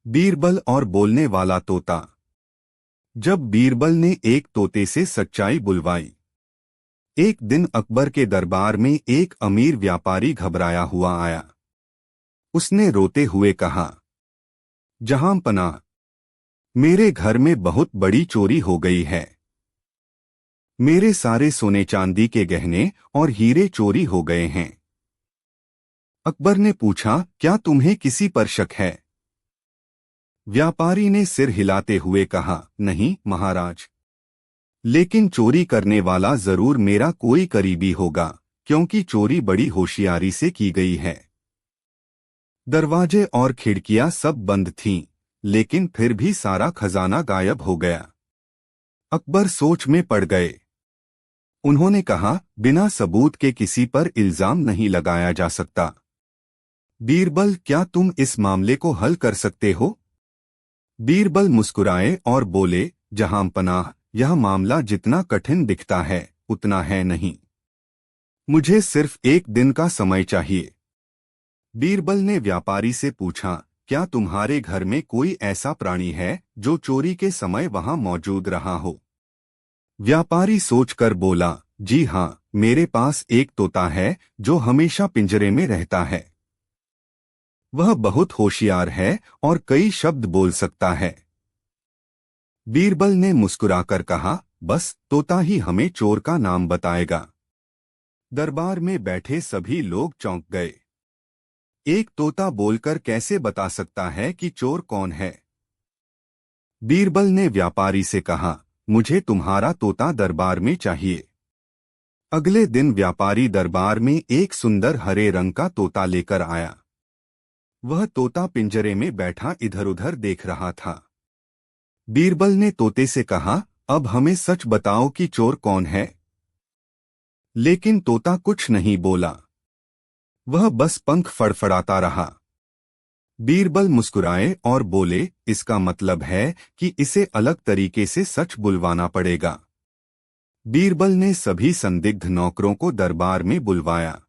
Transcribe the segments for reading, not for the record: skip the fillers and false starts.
बीरबल और बोलने वाला तोता। जब बीरबल ने एक तोते से सच्चाई बुलवाई। एक दिन अकबर के दरबार में एक अमीर व्यापारी घबराया हुआ आया। उसने रोते हुए कहा, जहांपनाह, मेरे घर में बहुत बड़ी चोरी हो गई है। मेरे सारे सोने चांदी के गहने और हीरे चोरी हो गए हैं। अकबर ने पूछा, क्या तुम्हें किसी पर शक है? व्यापारी ने सिर हिलाते हुए कहा, नहीं महाराज। लेकिन चोरी करने वाला जरूर मेरा कोई करीबी होगा, क्योंकि चोरी बड़ी होशियारी से की गई है। दरवाजे और खिड़कियां सब बंद थीं, लेकिन फिर भी सारा खजाना गायब हो गया। अकबर सोच में पड़ गए। उन्होंने कहा, बिना सबूत के किसी पर इल्जाम नहीं लगाया जा सकता। बीरबल, क्या तुम इस मामले को हल कर सकते हो? बीरबल मुस्कुराए और बोले, जहांपनाह, यह मामला जितना कठिन दिखता है उतना है नहीं। मुझे सिर्फ एक दिन का समय चाहिए। बीरबल ने व्यापारी से पूछा, क्या तुम्हारे घर में कोई ऐसा प्राणी है जो चोरी के समय वहां मौजूद रहा हो? व्यापारी सोचकर बोला, जी हाँ, मेरे पास एक तोता है जो हमेशा पिंजरे में रहता है। वह बहुत होशियार है और कई शब्द बोल सकता है। बीरबल ने मुस्कुराकर कहा, बस तोता ही हमें चोर का नाम बताएगा। दरबार में बैठे सभी लोग चौंक गए। एक तोता बोलकर कैसे बता सकता है कि चोर कौन है? बीरबल ने व्यापारी से कहा, मुझे तुम्हारा तोता दरबार में चाहिए। अगले दिन व्यापारी दरबार में एक सुंदर हरे रंग का तोता लेकर आया। वह तोता पिंजरे में बैठा इधर उधर देख रहा था। बीरबल ने तोते से कहा, अब हमें सच बताओ कि चोर कौन है? लेकिन तोता कुछ नहीं बोला। वह बस पंख फड़फड़ाता रहा। बीरबल मुस्कुराए और बोले, इसका मतलब है कि इसे अलग तरीके से सच बुलवाना पड़ेगा। बीरबल ने सभी संदिग्ध नौकरों को दरबार में बुलवाया।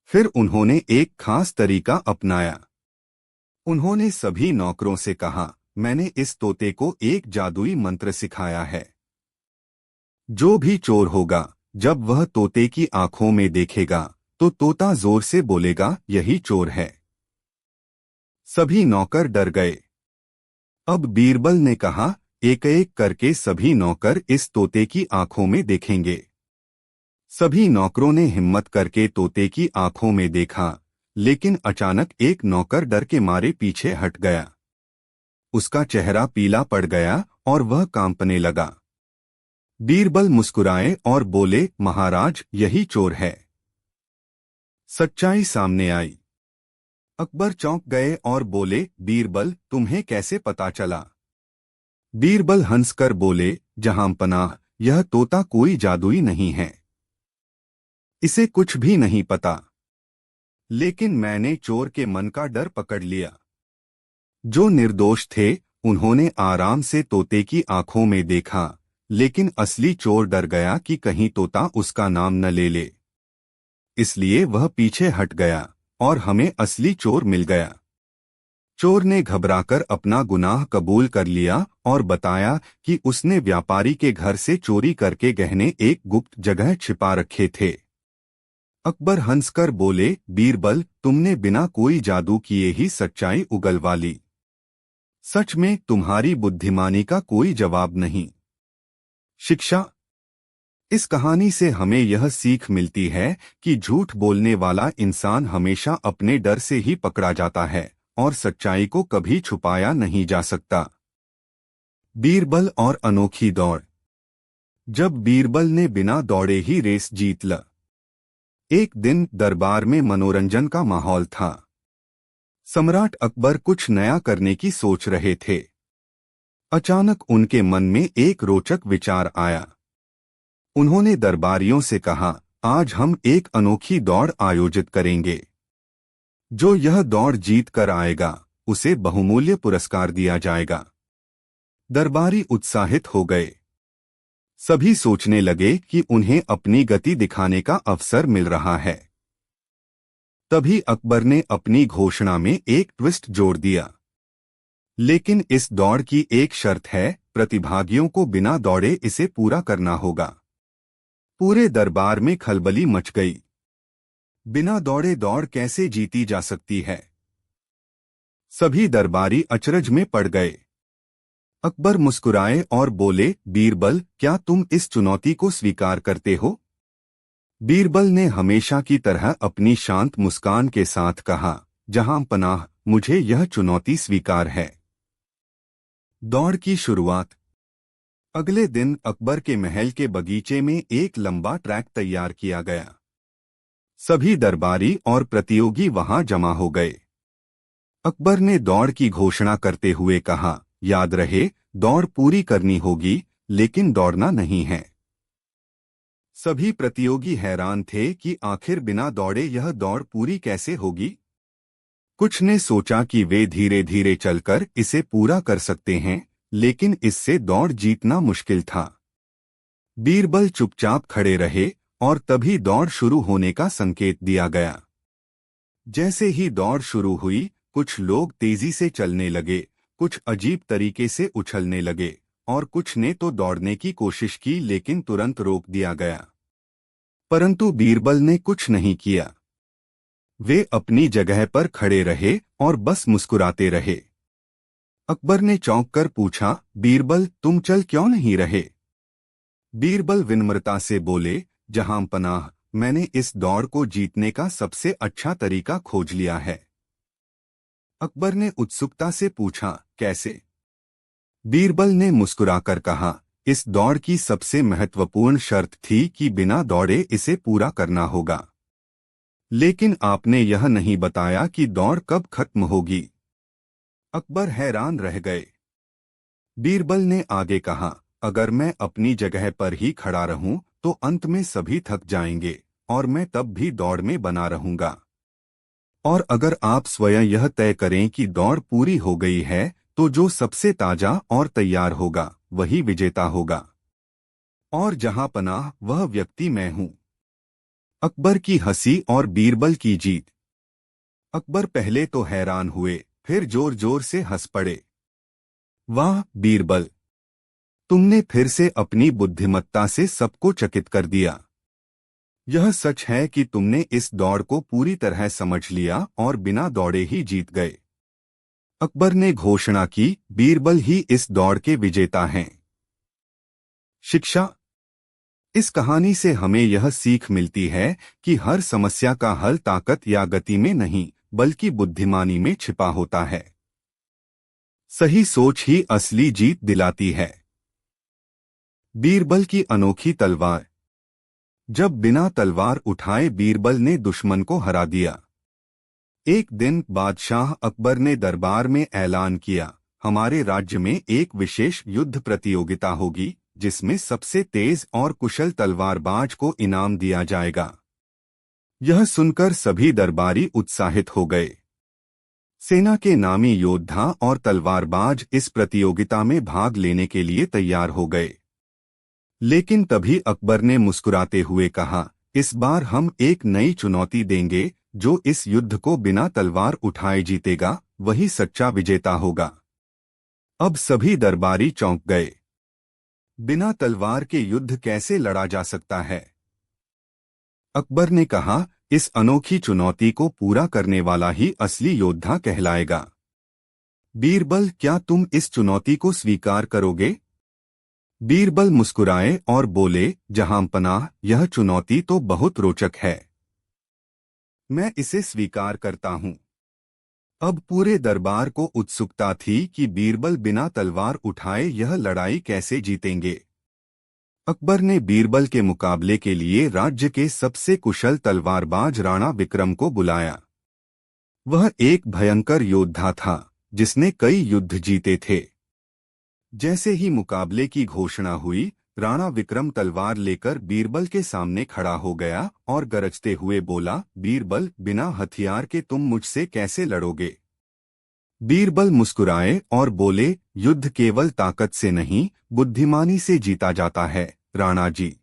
फिर उन्होंने एक खास तरीका अपनाया। उन्होंने सभी नौकरों से कहा, मैंने इस तोते को एक जादुई मंत्र सिखाया है। जो भी चोर होगा, जब वह तोते की आंखों में देखेगा तो तोता जोर से बोलेगा, यही चोर है। सभी नौकर डर गए। अब बीरबल ने कहा, एक एक करके सभी नौकर इस तोते की आंखों में देखेंगे। सभी नौकरों ने हिम्मत करके तोते की आंखों में देखा, लेकिन अचानक एक नौकर डर के मारे पीछे हट गया। उसका चेहरा पीला पड़ गया और वह कांपने लगा। बीरबल मुस्कुराए और बोले, महाराज, यही चोर है। सच्चाई सामने आई। अकबर चौंक गए और बोले, बीरबल, तुम्हें कैसे पता चला? बीरबल हंसकर बोले, जहांपनाह, यह तोता कोई जादुई नहीं है। इसे कुछ भी नहीं पता। लेकिन मैंने चोर के मन का डर पकड़ लिया। जो निर्दोष थे उन्होंने आराम से तोते की आंखों में देखा, लेकिन असली चोर डर गया कि कहीं तोता उसका नाम न ले ले। इसलिए वह पीछे हट गया और हमें असली चोर मिल गया। चोर ने घबराकर अपना गुनाह कबूल कर लिया और बताया कि उसने व्यापारी के घर से चोरी करके गहने एक गुप्त जगह छिपा रखे थे। अकबर हंसकर बोले, बीरबल, तुमने बिना कोई जादू किए ही सच्चाई उगलवा ली। सच में तुम्हारी बुद्धिमानी का कोई जवाब नहीं। शिक्षा। इस कहानी से हमें यह सीख मिलती है कि झूठ बोलने वाला इंसान हमेशा अपने डर से ही पकड़ा जाता है और सच्चाई को कभी छुपाया नहीं जा सकता। बीरबल और अनोखी दौड़। जब बीरबल ने बिना दौड़े ही रेस जीत ली। एक दिन दरबार में मनोरंजन का माहौल था। सम्राट अकबर कुछ नया करने की सोच रहे थे। अचानक उनके मन में एक रोचक विचार आया। उन्होंने दरबारियों से कहा, आज हम एक अनोखी दौड़ आयोजित करेंगे। जो यह दौड़ जीत कर आएगा उसे बहुमूल्य पुरस्कार दिया जाएगा। दरबारी उत्साहित हो गए। सभी सोचने लगे कि उन्हें अपनी गति दिखाने का अवसर मिल रहा है। तभी अकबर ने अपनी घोषणा में एक ट्विस्ट जोड़ दिया। लेकिन इस दौड़ की एक शर्त है, प्रतिभागियों को बिना दौड़े इसे पूरा करना होगा। पूरे दरबार में खलबली मच गई। बिना दौड़े दौड़ कैसे जीती जा सकती है? सभी दरबारी अचरज में पड़ गए। अकबर मुस्कुराए और बोले, बीरबल, क्या तुम इस चुनौती को स्वीकार करते हो? बीरबल ने हमेशा की तरह अपनी शांत मुस्कान के साथ कहा, जहां पनाह, मुझे यह चुनौती स्वीकार है। दौड़ की शुरुआत। अगले दिन अकबर के महल के बगीचे में एक लंबा ट्रैक तैयार किया गया। सभी दरबारी और प्रतियोगी वहां जमा हो गए। अकबर ने दौड़ की घोषणा करते हुए कहा, याद रहे, दौड़ पूरी करनी होगी, लेकिन दौड़ना नहीं है। सभी प्रतियोगी हैरान थे कि आखिर बिना दौड़े यह दौड़ पूरी कैसे होगी। कुछ ने सोचा कि वे धीरे धीरे चलकर इसे पूरा कर सकते हैं, लेकिन इससे दौड़ जीतना मुश्किल था। बीरबल चुपचाप खड़े रहे और तभी दौड़ शुरू होने का संकेत दिया गया। जैसे ही दौड़ शुरू हुई, कुछ लोग तेजी से चलने लगे, कुछ अजीब तरीके से उछलने लगे और कुछ ने तो दौड़ने की कोशिश की, लेकिन तुरंत रोक दिया गया। परंतु बीरबल ने कुछ नहीं किया। वे अपनी जगह पर खड़े रहे और बस मुस्कुराते रहे। अकबर ने चौंक कर पूछा, बीरबल, तुम चल क्यों नहीं रहे? बीरबल विनम्रता से बोले, जहां पनाह, मैंने इस दौड़ को जीतने का सबसे अच्छा तरीका खोज लिया है। अकबर ने उत्सुकता से पूछा, कैसे? बीरबल ने मुस्कुराकर कहा, इस दौड़ की सबसे महत्वपूर्ण शर्त थी कि बिना दौड़े इसे पूरा करना होगा। लेकिन आपने यह नहीं बताया कि दौड़ कब खत्म होगी। अकबर हैरान रह गए। बीरबल ने आगे कहा, अगर मैं अपनी जगह पर ही खड़ा रहूं तो अंत में सभी थक जाएंगे और मैं तब भी दौड़ में बना रहूंगा। और अगर आप स्वयं यह तय करें कि दौड़ पूरी हो गई है, तो जो सबसे ताजा और तैयार होगा वही विजेता होगा। और जहां पनाह, वह व्यक्ति मैं हूं। अकबर की हंसी और बीरबल की जीत। अकबर पहले तो हैरान हुए, फिर जोर जोर से हंस पड़े। वाह बीरबल, तुमने फिर से अपनी बुद्धिमत्ता से सबको चकित कर दिया। यह सच है कि तुमने इस दौड़ को पूरी तरह समझ लिया और बिना दौड़े ही जीत गए। अकबर ने घोषणा की, बीरबल ही इस दौड़ के विजेता हैं। शिक्षा। इस कहानी से हमें यह सीख मिलती है कि हर समस्या का हल ताकत या गति में नहीं, बल्कि बुद्धिमानी में छिपा होता है। सही सोच ही असली जीत दिलाती है। बीरबल की अनोखी तलवार। जब बिना तलवार उठाए बीरबल ने दुश्मन को हरा दिया। एक दिन बादशाह अकबर ने दरबार में ऐलान किया, हमारे राज्य में एक विशेष युद्ध प्रतियोगिता होगी, जिसमें सबसे तेज और कुशल तलवारबाज को इनाम दिया जाएगा। यह सुनकर सभी दरबारी उत्साहित हो गए। सेना के नामी योद्धा और तलवारबाज इस प्रतियोगिता में भाग लेने के लिए तैयार हो गए। लेकिन तभी अकबर ने मुस्कुराते हुए कहा, इस बार हम एक नई चुनौती देंगे, जो इस युद्ध को बिना तलवार उठाए जीतेगा वही सच्चा विजेता होगा। अब सभी दरबारी चौंक गए। बिना तलवार के युद्ध कैसे लड़ा जा सकता है? अकबर ने कहा, इस अनोखी चुनौती को पूरा करने वाला ही असली योद्धा कहलाएगा। बीरबल, क्या तुम इस चुनौती को स्वीकार करोगे? बीरबल मुस्कुराए और बोले, जहां पनाह, यह चुनौती तो बहुत रोचक है। मैं इसे स्वीकार करता हूं। अब पूरे दरबार को उत्सुकता थी कि बीरबल बिना तलवार उठाए यह लड़ाई कैसे जीतेंगे। अकबर ने बीरबल के मुकाबले के लिए राज्य के सबसे कुशल तलवारबाज राणा विक्रम को बुलाया। वह एक भयंकर योद्धा था, जिसने कई युद्ध जीते थे। जैसे ही मुकाबले की घोषणा हुई, राणा विक्रम तलवार लेकर बीरबल के सामने खड़ा हो गया और गरजते हुए बोला, बीरबल, बिना हथियार के तुम मुझसे कैसे लड़ोगे? बीरबल मुस्कुराए और बोले, युद्ध केवल ताकत से नहीं, बुद्धिमानी से जीता जाता है, राणा जी।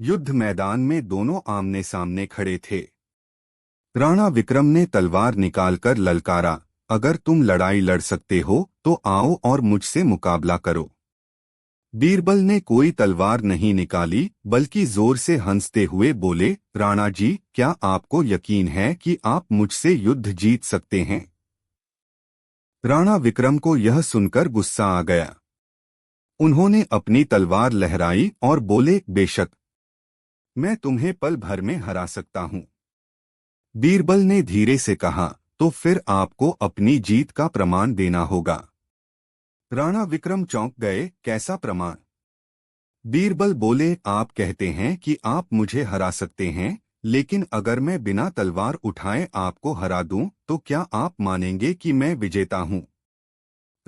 युद्ध मैदान में दोनों आमने सामने खड़े थे। राणा विक्रम ने तलवार निकालकर ललकारा, अगर तुम लड़ाई लड़ सकते हो तो आओ और मुझसे मुकाबला करो। बीरबल ने कोई तलवार नहीं निकाली, बल्कि जोर से हंसते हुए बोले, राणा जी, क्या आपको यकीन है कि आप मुझसे युद्ध जीत सकते हैं? राणा विक्रम को यह सुनकर गुस्सा आ गया। उन्होंने अपनी तलवार लहराई और बोले, बेशक, मैं तुम्हें पल भर में हरा सकता हूं। बीरबल ने धीरे से कहा, तो फिर आपको अपनी जीत का प्रमाण देना होगा। राणा विक्रम चौंक गए, कैसा प्रमाण? बीरबल बोले, आप कहते हैं कि आप मुझे हरा सकते हैं, लेकिन अगर मैं बिना तलवार उठाए आपको हरा दूं, तो क्या आप मानेंगे कि मैं विजेता हूं?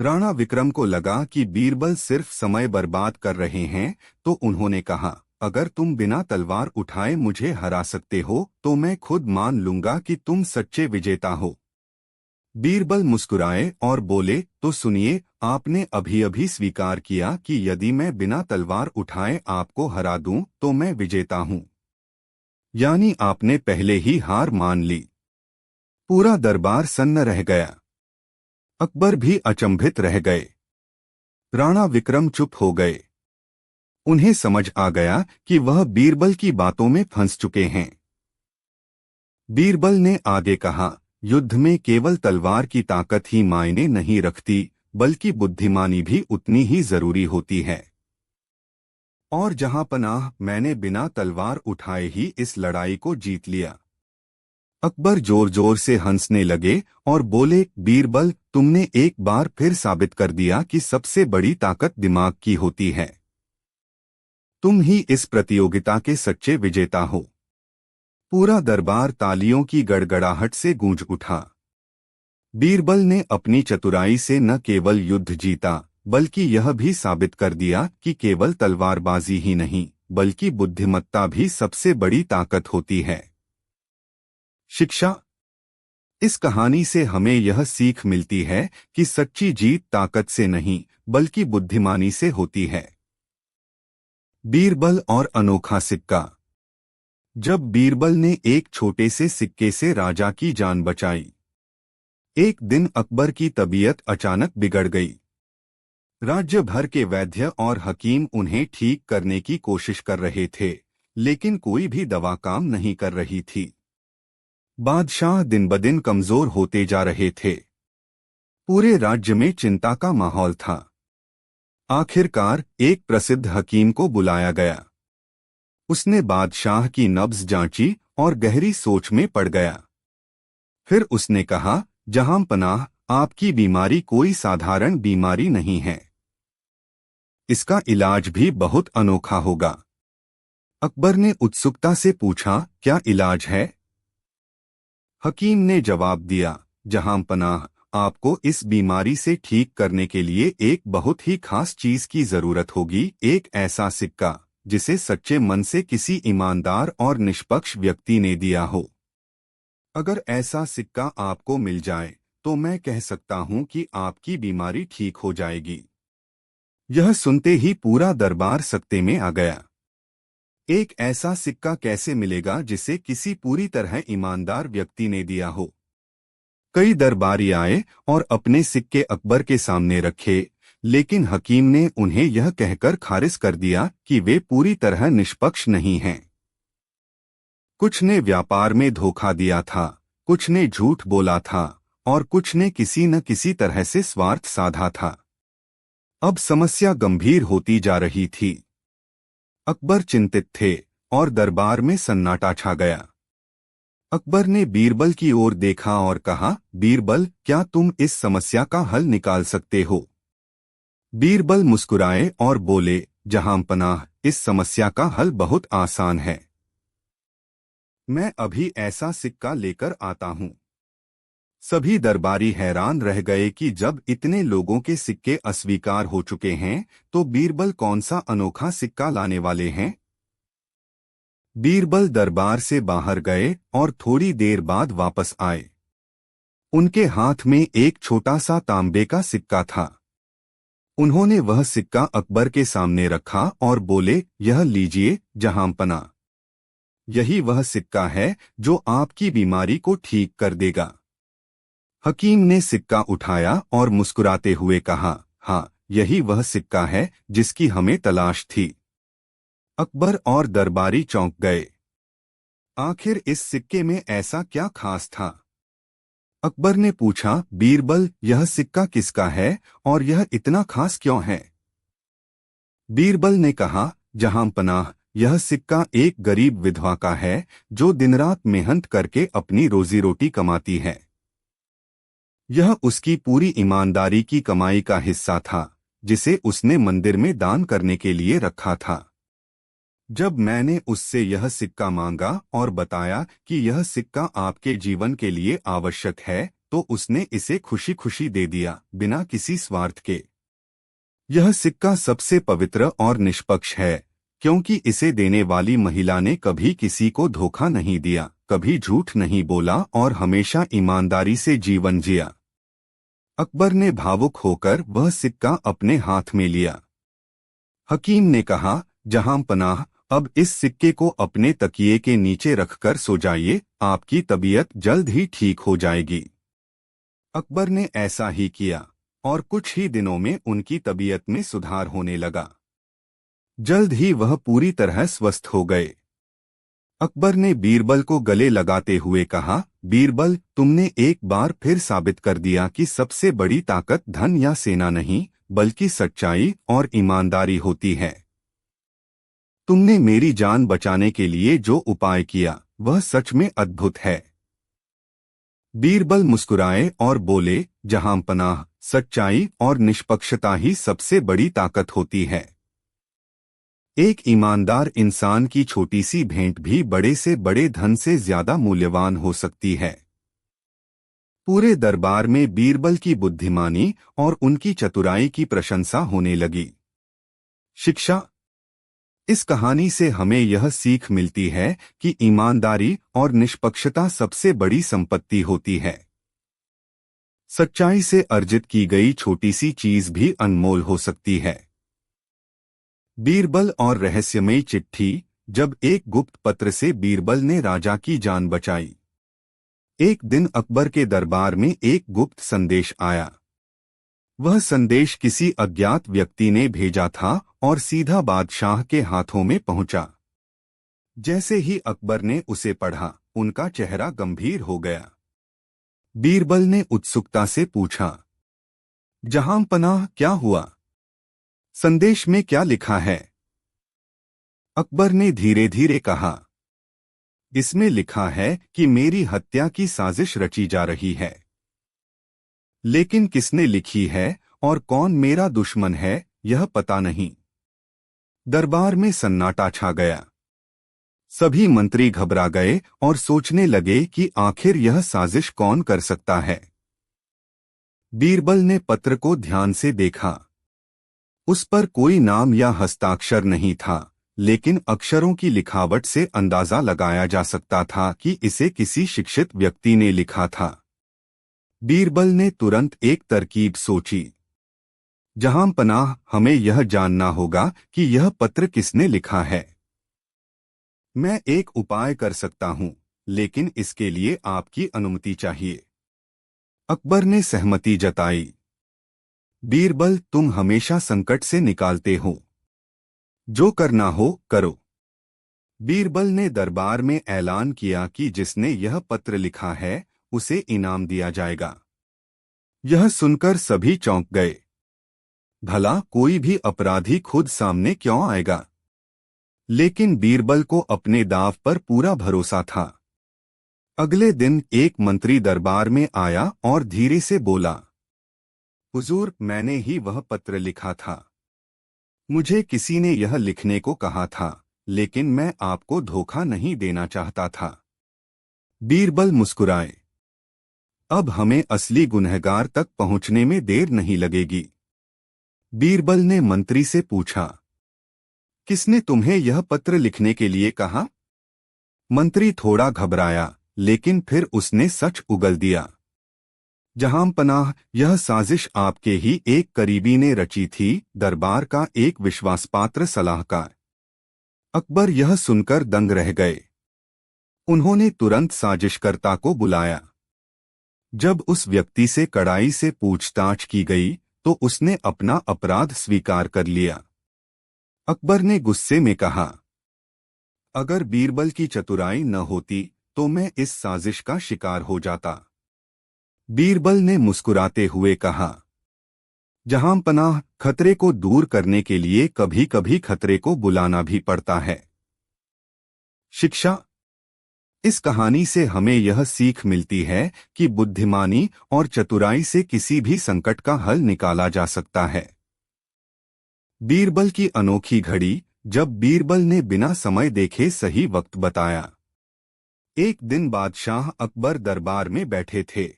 राणा विक्रम को लगा कि बीरबल सिर्फ समय बर्बाद कर रहे हैं, तो उन्होंने कहा, अगर तुम बिना तलवार उठाए मुझे हरा सकते हो तो मैं खुद मान लूंगा कि तुम सच्चे विजेता हो। बीरबल मुस्कुराए और बोले, तो सुनिए, आपने अभी अभी स्वीकार किया कि यदि मैं बिना तलवार उठाए आपको हरा दूं तो मैं विजेता हूं। यानी आपने पहले ही हार मान ली। पूरा दरबार सन्न रह गया। अकबर भी अचंभित रह गए। राणा विक्रम चुप हो गए। उन्हें समझ आ गया कि वह बीरबल की बातों में फंस चुके हैं। बीरबल ने आगे कहा, युद्ध में केवल तलवार की ताकत ही मायने नहीं रखती, बल्कि बुद्धिमानी भी उतनी ही जरूरी होती है। और जहांपनाह, मैंने बिना तलवार उठाए ही इस लड़ाई को जीत लिया। अकबर जोर जोर से हंसने लगे और बोले, बीरबल, तुमने एक बार फिर साबित कर दिया कि सबसे बड़ी ताकत दिमाग की होती है। तुम ही इस प्रतियोगिता के सच्चे विजेता हो। पूरा दरबार तालियों की गड़गड़ाहट से गूंज उठा। बीरबल ने अपनी चतुराई से न केवल युद्ध जीता, बल्कि यह भी साबित कर दिया कि केवल तलवारबाजी ही नहीं, बल्कि बुद्धिमत्ता भी सबसे बड़ी ताकत होती है। शिक्षा। इस कहानी से हमें यह सीख मिलती है कि सच्ची जीत ताकत से नहीं, बल्कि बुद्धिमानी से होती है। बीरबल और अनोखा सिक्का। जब बीरबल ने एक छोटे से सिक्के से राजा की जान बचाई। एक दिन अकबर की तबीयत अचानक बिगड़ गई। राज्य भर के वैद्य और हकीम उन्हें ठीक करने की कोशिश कर रहे थे, लेकिन कोई भी दवा काम नहीं कर रही थी। बादशाह दिन-ब-दिन कमजोर होते जा रहे थे। पूरे राज्य में चिंता का माहौल था। आखिरकार एक प्रसिद्ध हकीम को बुलाया गया। उसने बादशाह की नब्ज जांची और गहरी सोच में पड़ गया। फिर उसने कहा, जहांपनाह, आपकी बीमारी कोई साधारण बीमारी नहीं है। इसका इलाज भी बहुत अनोखा होगा। अकबर ने उत्सुकता से पूछा, क्या इलाज है? हकीम ने जवाब दिया, जहांपनाह, आपको इस बीमारी से ठीक करने के लिए एक बहुत ही खास चीज की जरूरत होगी, एक ऐसा सिक्का जिसे सच्चे मन से किसी ईमानदार और निष्पक्ष व्यक्ति ने दिया हो। अगर ऐसा सिक्का आपको मिल जाए तो मैं कह सकता हूं कि आपकी बीमारी ठीक हो जाएगी। यह सुनते ही पूरा दरबार सकते में आ गया। एक ऐसा सिक्का कैसे मिलेगा जिसे किसी पूरी तरह ईमानदार व्यक्ति ने दिया हो? कई दरबारी आए और अपने सिक्के अकबर के सामने रखे, लेकिन हकीम ने उन्हें यह कहकर खारिज कर दिया कि वे पूरी तरह निष्पक्ष नहीं हैं। कुछ ने व्यापार में धोखा दिया था, कुछ ने झूठ बोला था और कुछ ने किसी न किसी तरह से स्वार्थ साधा था। अब समस्या गंभीर होती जा रही थी। अकबर चिंतित थे और दरबार में सन्नाटा छा गया। अकबर ने बीरबल की ओर देखा और कहा, बीरबल, क्या तुम इस समस्या का हल निकाल सकते हो? बीरबल मुस्कुराए और बोले, जहांपनाह, इस समस्या का हल बहुत आसान है। मैं अभी ऐसा सिक्का लेकर आता हूं। सभी दरबारी हैरान रह गए कि जब इतने लोगों के सिक्के अस्वीकार हो चुके हैं, तो बीरबल कौन सा अनोखा सिक्का लाने वाले हैं? बीरबल दरबार से बाहर गए और थोड़ी देर बाद वापस आए। उनके हाथ में एक छोटा सा तांबे का सिक्का था। उन्होंने वह सिक्का अकबर के सामने रखा और बोले, यह लीजिए जहांपनाह। यही वह सिक्का है जो आपकी बीमारी को ठीक कर देगा। हकीम ने सिक्का उठाया और मुस्कुराते हुए कहा, हाँ, यही वह सिक्का है जिसकी हमें तलाश थी। अकबर और दरबारी चौंक गए। आखिर इस सिक्के में ऐसा क्या खास था? अकबर ने पूछा, बीरबल, यह सिक्का किसका है और यह इतना खास क्यों है? बीरबल ने कहा, जहांपनाह, यह सिक्का एक गरीब विधवा का है जो दिनरात मेहनत करके अपनी रोजी रोटी कमाती है। यह उसकी पूरी ईमानदारी की कमाई का हिस्सा था जिसे उसने मंदिर में दान करने के लिए रखा था। जब मैंने उससे यह सिक्का मांगा और बताया कि यह सिक्का आपके जीवन के लिए आवश्यक है, तो उसने इसे खुशी खुशी दे दिया, बिना किसी स्वार्थ के। यह सिक्का सबसे पवित्र और निष्पक्ष है, क्योंकि इसे देने वाली महिला ने कभी किसी को धोखा नहीं दिया, कभी झूठ नहीं बोला और हमेशा ईमानदारी से जीवन जिया। अकबर ने भावुक होकर वह सिक्का अपने हाथ में लिया। हकीम ने कहा, जहांपनाह, अब इस सिक्के को अपने तकिए के नीचे रखकर सो जाइए, आपकी तबीयत जल्द ही ठीक हो जाएगी। अकबर ने ऐसा ही किया और कुछ ही दिनों में उनकी तबीयत में सुधार होने लगा। जल्द ही वह पूरी तरह स्वस्थ हो गए। अकबर ने बीरबल को गले लगाते हुए कहा, बीरबल, तुमने एक बार फिर साबित कर दिया कि सबसे बड़ी ताकत धन या सेना नहीं, बल्कि सच्चाई और ईमानदारी होती है। तुमने मेरी जान बचाने के लिए जो उपाय किया, वह सच में अद्भुत है। बीरबल मुस्कुराए और बोले, जहांपनाह, सच्चाई और निष्पक्षता ही सबसे बड़ी ताकत होती है। एक ईमानदार इंसान की छोटी सी भेंट भी बड़े से बड़े धन से ज्यादा मूल्यवान हो सकती है। पूरे दरबार में बीरबल की बुद्धिमानी और उनकी चतुराई की प्रशंसा होने लगी। शिक्षा। इस कहानी से हमें यह सीख मिलती है कि ईमानदारी और निष्पक्षता सबसे बड़ी संपत्ति होती है। सच्चाई से अर्जित की गई छोटी सी चीज भी अनमोल हो सकती है। बीरबल और रहस्यमयी चिट्ठी। जब एक गुप्त पत्र से बीरबल ने राजा की जान बचाई। एक दिन अकबर के दरबार में एक गुप्त संदेश आया। वह संदेश किसी अज्ञात व्यक्ति ने भेजा था और सीधा बादशाह के हाथों में पहुंचा। जैसे ही अकबर ने उसे पढ़ा, उनका चेहरा गंभीर हो गया। बीरबल ने उत्सुकता से पूछा, जहांपनाह, क्या हुआ? संदेश में क्या लिखा है? अकबर ने धीरे धीरे कहा, इसमें लिखा है कि मेरी हत्या की साजिश रची जा रही है। लेकिन किसने लिखी है और कौन मेरा दुश्मन है, यह पता नहीं। दरबार में सन्नाटा छा गया। सभी मंत्री घबरा गए और सोचने लगे कि आखिर यह साजिश कौन कर सकता है। बीरबल ने पत्र को ध्यान से देखा। उस पर कोई नाम या हस्ताक्षर नहीं था, लेकिन अक्षरों की लिखावट से अंदाजा लगाया जा सकता था कि इसे किसी शिक्षित व्यक्ति ने लिखा था। बीरबल ने तुरंत एक तरकीब सोची। जहांपनाह, हमें यह जानना होगा कि यह पत्र किसने लिखा है। मैं एक उपाय कर सकता हूं, लेकिन इसके लिए आपकी अनुमति चाहिए। अकबर ने सहमति जताई। बीरबल, तुम हमेशा संकट से निकालते हो। जो करना हो करो। बीरबल ने दरबार में ऐलान किया कि जिसने यह पत्र लिखा है, उसे इनाम दिया जाएगा। यह सुनकर सभी चौंक गए। भला कोई भी अपराधी खुद सामने क्यों आएगा? लेकिन बीरबल को अपने दाव पर पूरा भरोसा था। अगले दिन एक मंत्री दरबार में आया और धीरे से बोला, हुजूर, मैंने ही वह पत्र लिखा था। मुझे किसी ने यह लिखने को कहा था, लेकिन मैं आपको धोखा नहीं देना चाहता था। बीरबल मुस्कुराए। अब हमें असली गुनहगार तक पहुंचने में देर नहीं लगेगी। बीरबल ने मंत्री से पूछा, किसने तुम्हें यह पत्र लिखने के लिए कहा? मंत्री थोड़ा घबराया, लेकिन फिर उसने सच उगल दिया। जहांपनाह, यह साजिश आपके ही एक करीबी ने रची थी, दरबार का एक विश्वासपात्र सलाहकार। अकबर यह सुनकर दंग रह गए। उन्होंने तुरंत साजिशकर्ता को बुलाया। जब उस व्यक्ति से कड़ाई से पूछताछ की गई तो उसने अपना अपराध स्वीकार कर लिया। अकबर ने गुस्से में कहा, अगर बीरबल की चतुराई न होती तो मैं इस साजिश का शिकार हो जाता। बीरबल ने मुस्कुराते हुए कहा, जहांपनाह, खतरे को दूर करने के लिए कभी कभी खतरे को बुलाना भी पड़ता है। शिक्षा। इस कहानी से हमें यह सीख मिलती है कि बुद्धिमानी और चतुराई से किसी भी संकट का हल निकाला जा सकता है। बीरबल की अनोखी घड़ी। जब बीरबल ने बिना समय देखे सही वक्त बताया। एक दिन बादशाह अकबर दरबार में बैठे थे।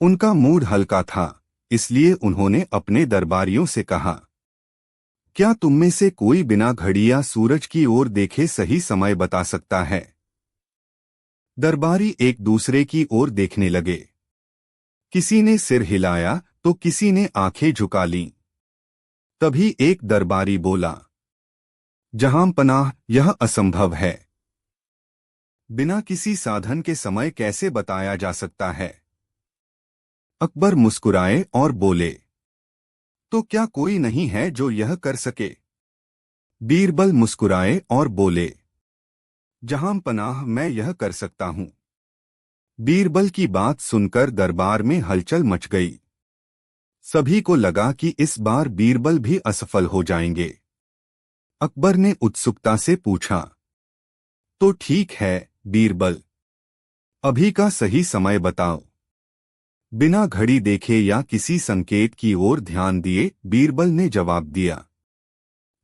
उनका मूड हल्का था, इसलिए उन्होंने अपने दरबारियों से कहा, क्या तुम में से कोई बिना घड़ी या सूरज की ओर देखे सही समय बता सकता है? दरबारी एक दूसरे की ओर देखने लगे। किसी ने सिर हिलाया तो किसी ने आंखें झुका लीं। तभी एक दरबारी बोला, जहांपनाह, यह असंभव है। बिना किसी साधन के समय कैसे बताया जा सकता है? अकबर मुस्कुराए और बोले, तो क्या कोई नहीं है जो यह कर सके? बीरबल मुस्कुराए और बोले, जहांपनाह, मैं यह कर सकता हूं। बीरबल की बात सुनकर दरबार में हलचल मच गई। सभी को लगा कि इस बार बीरबल भी असफल हो जाएंगे। अकबर ने उत्सुकता से पूछा, तो ठीक है बीरबल, अभी का सही समय बताओ। बिना घड़ी देखे या किसी संकेत की ओर ध्यान दिए बीरबल ने जवाब दिया,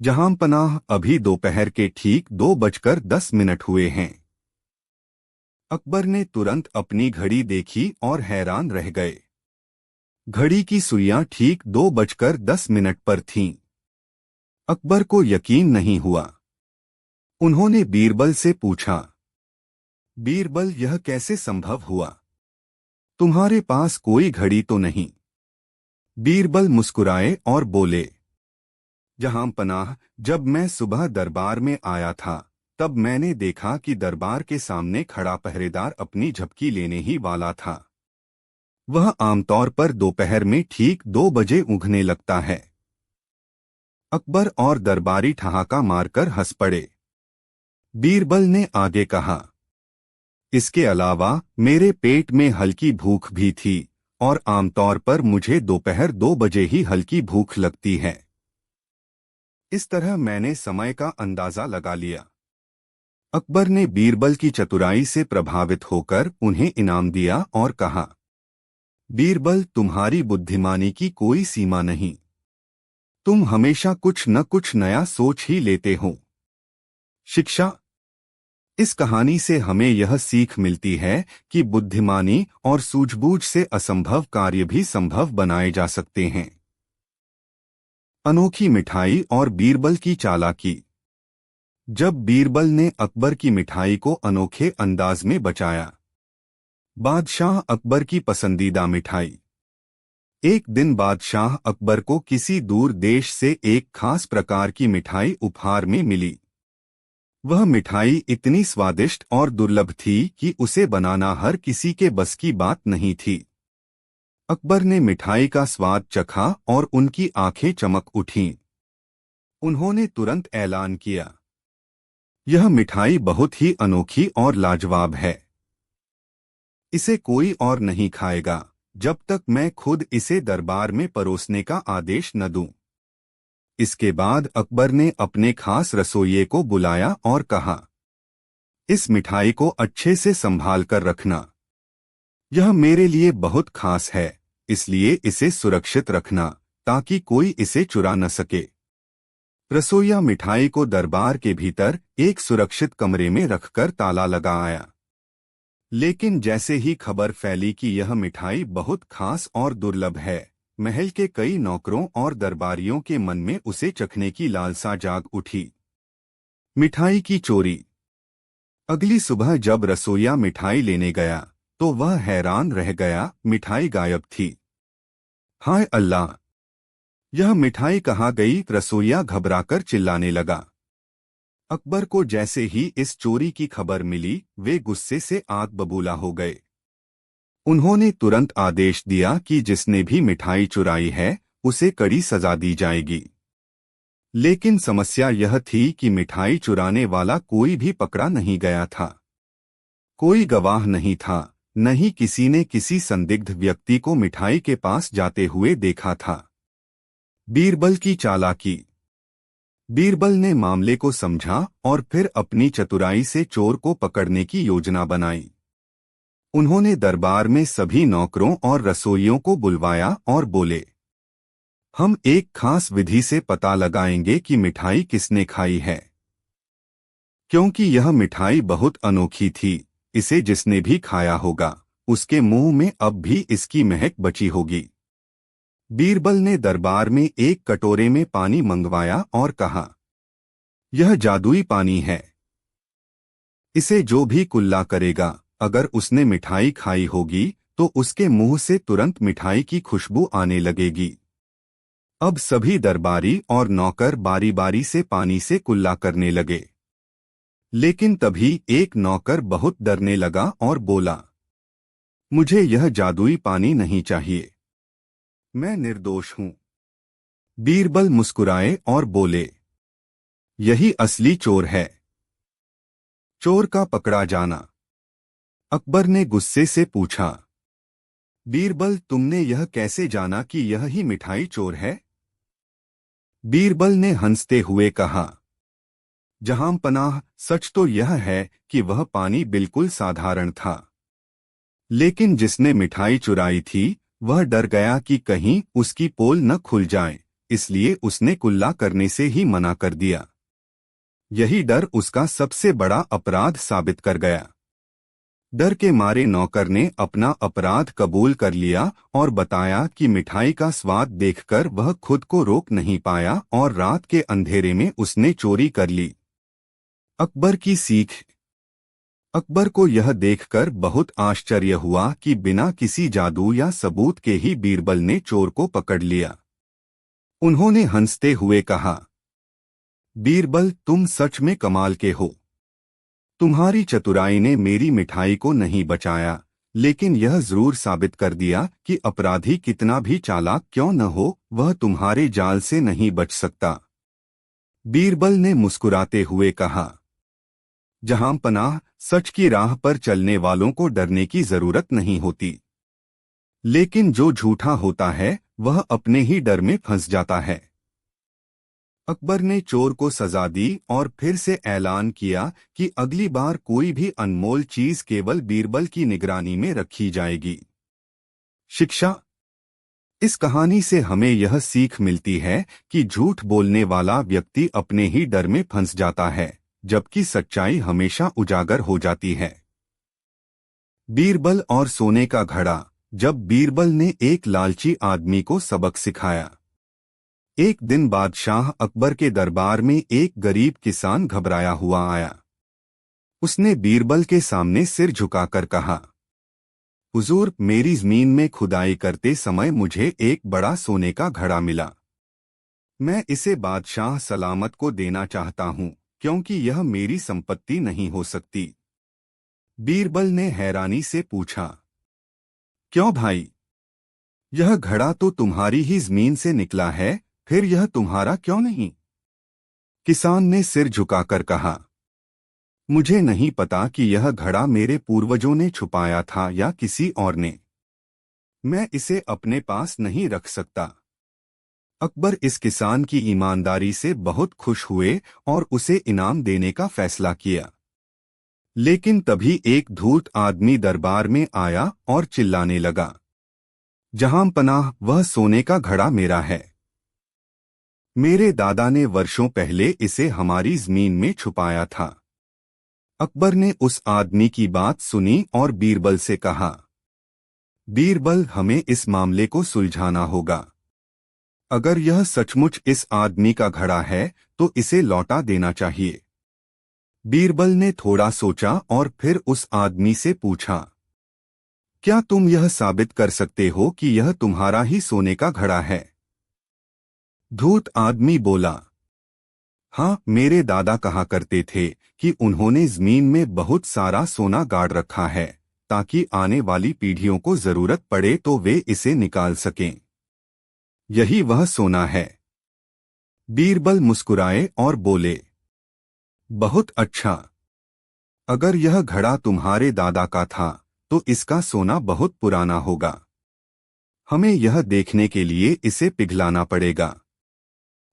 जहांपनाह, अभी दोपहर के ठीक 2:10 हुए हैं। अकबर ने तुरंत अपनी घड़ी देखी और हैरान रह गए। घड़ी की सुइयां ठीक 2:10 पर थीं। अकबर को यकीन नहीं हुआ। उन्होंने बीरबल से पूछा, बीरबल, यह कैसे संभव हुआ? तुम्हारे पास कोई घड़ी तो नहीं? बीरबल मुस्कुराए और बोले, जहांपनाह, जब मैं सुबह दरबार में आया था तब मैंने देखा कि दरबार के सामने खड़ा पहरेदार अपनी झपकी लेने ही वाला था। वह आमतौर पर दोपहर में ठीक 2 बजे ऊँघने लगता है। अकबर और दरबारी ठहाका मारकर हंस पड़े। बीरबल ने आगे कहा, इसके अलावा मेरे पेट में हल्की भूख भी थी और आमतौर पर मुझे दोपहर 2 बजे ही हल्की भूख लगती है। इस तरह मैंने समय का अंदाजा लगा लिया। अकबर ने बीरबल की चतुराई से प्रभावित होकर उन्हें इनाम दिया और कहा, बीरबल, तुम्हारी बुद्धिमानी की कोई सीमा नहीं। तुम हमेशा कुछ न कुछ नया सोच ही लेते हो। शिक्षा। इस कहानी से हमें यह सीख मिलती है कि बुद्धिमानी और सूझबूझ से असंभव कार्य भी संभव बनाए जा सकते हैं। अनोखी मिठाई और बीरबल की चालाकी। जब बीरबल ने अकबर की मिठाई को अनोखे अंदाज में बचाया। बादशाह अकबर की पसंदीदा मिठाई। एक दिन बादशाह अकबर को किसी दूर देश से एक खास प्रकार की मिठाई उपहार में मिली। वह मिठाई इतनी स्वादिष्ट और दुर्लभ थी कि उसे बनाना हर किसी के बस की बात नहीं थी। अकबर ने मिठाई का स्वाद चखा और उनकी आंखें चमक उठीं। उन्होंने तुरंत ऐलान किया, यह मिठाई बहुत ही अनोखी और लाजवाब है। इसे कोई और नहीं खाएगा जब तक मैं खुद इसे दरबार में परोसने का आदेश न दूं। इसके बाद अकबर ने अपने खास रसोइये को बुलाया और कहा, इस मिठाई को अच्छे से संभाल कर रखना। यह मेरे लिए बहुत खास है, इसलिए इसे सुरक्षित रखना ताकि कोई इसे चुरा न सके। रसोइया मिठाई को दरबार के भीतर एक सुरक्षित कमरे में रखकर ताला लगा आया। लेकिन जैसे ही खबर फैली कि यह मिठाई बहुत खास और दुर्लभ है, महल के कई नौकरों और दरबारियों के मन में उसे चखने की लालसा जाग उठी। मिठाई की चोरी। अगली सुबह जब रसोइया मिठाई लेने गया तो वह हैरान रह गया, मिठाई गायब थी। हाय अल्लाह! यह मिठाई कहाँ गई? रसोइया घबराकर चिल्लाने लगा। अकबर को जैसे ही इस चोरी की खबर मिली, वे गुस्से से आग बबूला हो गए। उन्होंने तुरंत आदेश दिया कि जिसने भी मिठाई चुराई है उसे कड़ी सजा दी जाएगी। लेकिन समस्या यह थी कि मिठाई चुराने वाला कोई भी पकड़ा नहीं गया था। कोई गवाह नहीं था, न ही किसी ने किसी संदिग्ध व्यक्ति को मिठाई के पास जाते हुए देखा था। बीरबल की चालाकी। बीरबल ने मामले को समझा और फिर अपनी चतुराई से चोर को पकड़ने की योजना बनाई। उन्होंने दरबार में सभी नौकरों और रसोइयों को बुलवाया और बोले, हम एक खास विधि से पता लगाएंगे कि मिठाई किसने खाई है। क्योंकि यह मिठाई बहुत अनोखी थी, इसे जिसने भी खाया होगा उसके मुंह में अब भी इसकी महक बची होगी। बीरबल ने दरबार में एक कटोरे में पानी मंगवाया और कहा, यह जादुई पानी है। इसे जो भी कुल्ला करेगा, अगर उसने मिठाई खाई होगी तो उसके मुंह से तुरंत मिठाई की खुशबू आने लगेगी। अब सभी दरबारी और नौकर बारी बारी से पानी से कुल्ला करने लगे। लेकिन तभी एक नौकर बहुत डरने लगा और बोला, मुझे यह जादुई पानी नहीं चाहिए, मैं निर्दोष हूं। बीरबल मुस्कुराए और बोले, यही असली चोर है। चोर का पकड़ा जाना। अकबर ने गुस्से से पूछा, बीरबल, तुमने यह कैसे जाना कि यह ही मिठाई चोर है? बीरबल ने हंसते हुए कहा, जहांपनाह, सच तो यह है कि वह पानी बिल्कुल साधारण था। लेकिन जिसने मिठाई चुराई थी वह डर गया कि कहीं उसकी पोल न खुल जाए, इसलिए उसने कुल्ला करने से ही मना कर दिया। यही डर उसका सबसे बड़ा अपराध साबित कर गया। डर के मारे नौकर ने अपना अपराध कबूल कर लिया और बताया कि मिठाई का स्वाद देखकर वह खुद को रोक नहीं पाया और रात के अंधेरे में उसने चोरी कर ली। अकबर की सीख। अकबर को यह देखकर बहुत आश्चर्य हुआ कि बिना किसी जादू या सबूत के ही बीरबल ने चोर को पकड़ लिया। उन्होंने हंसते हुए कहा, बीरबल, तुम सच में कमाल के हो। तुम्हारी चतुराई ने मेरी मिठाई को नहीं बचाया, लेकिन यह जरूर साबित कर दिया कि अपराधी कितना भी चालाक क्यों न हो, वह तुम्हारे जाल से नहीं बच सकता। बीरबल ने मुस्कुराते हुए कहा, जहांपनाह, सच की राह पर चलने वालों को डरने की जरूरत नहीं होती। लेकिन जो झूठा होता है वह अपने ही डर में फंस जाता है। अकबर ने चोर को सजा दी और फिर से ऐलान किया कि अगली बार कोई भी अनमोल चीज केवल बीरबल की निगरानी में रखी जाएगी। शिक्षा। इस कहानी से हमें यह सीख मिलती है कि झूठ बोलने वाला व्यक्ति अपने ही डर में फंस जाता है, जबकि सच्चाई हमेशा उजागर हो जाती है। बीरबल और सोने का घड़ा। जब बीरबल ने एक लालची आदमी को सबक सिखाया। एक दिन बादशाह अकबर के दरबार में एक गरीब किसान घबराया हुआ आया। उसने बीरबल के सामने सिर झुकाकर कहा, हुजूर, मेरी जमीन में खुदाई करते समय मुझे एक बड़ा सोने का घड़ा मिला। मैं इसे बादशाह सलामत को देना चाहता हूं, क्योंकि यह मेरी संपत्ति नहीं हो सकती। बीरबल ने हैरानी से पूछा, क्यों भाई? यह घड़ा तो तुम्हारी ही जमीन से निकला है, फिर यह तुम्हारा क्यों नहीं? किसान ने सिर झुकाकर कहा, मुझे नहीं पता कि यह घड़ा मेरे पूर्वजों ने छुपाया था या किसी और ने। मैं इसे अपने पास नहीं रख सकता। अकबर इस किसान की ईमानदारी से बहुत खुश हुए और उसे इनाम देने का फैसला किया। लेकिन तभी एक धूर्त आदमी दरबार में आया और चिल्लाने लगा, जहांपनाह, वह सोने का घड़ा मेरा है। मेरे दादा ने वर्षों पहले इसे हमारी जमीन में छुपाया था। अकबर ने उस आदमी की बात सुनी और बीरबल से कहा, बीरबल, हमें इस मामले को सुलझाना होगा। अगर यह सचमुच इस आदमी का घड़ा है तो इसे लौटा देना चाहिए। बीरबल ने थोड़ा सोचा और फिर उस आदमी से पूछा, क्या तुम यह साबित कर सकते हो कि यह तुम्हारा ही सोने का घड़ा है? धूर्त आदमी बोला, हाँ, मेरे दादा कहा करते थे कि उन्होंने जमीन में बहुत सारा सोना गाड़ रखा है, ताकि आने वाली पीढ़ियों को जरूरत पड़े तो वे इसे निकाल सकें। यही वह सोना है। बीरबल मुस्कुराए और बोले, बहुत अच्छा। अगर यह घड़ा तुम्हारे दादा का था तो इसका सोना बहुत पुराना होगा। हमें यह देखने के लिए इसे पिघलाना पड़ेगा।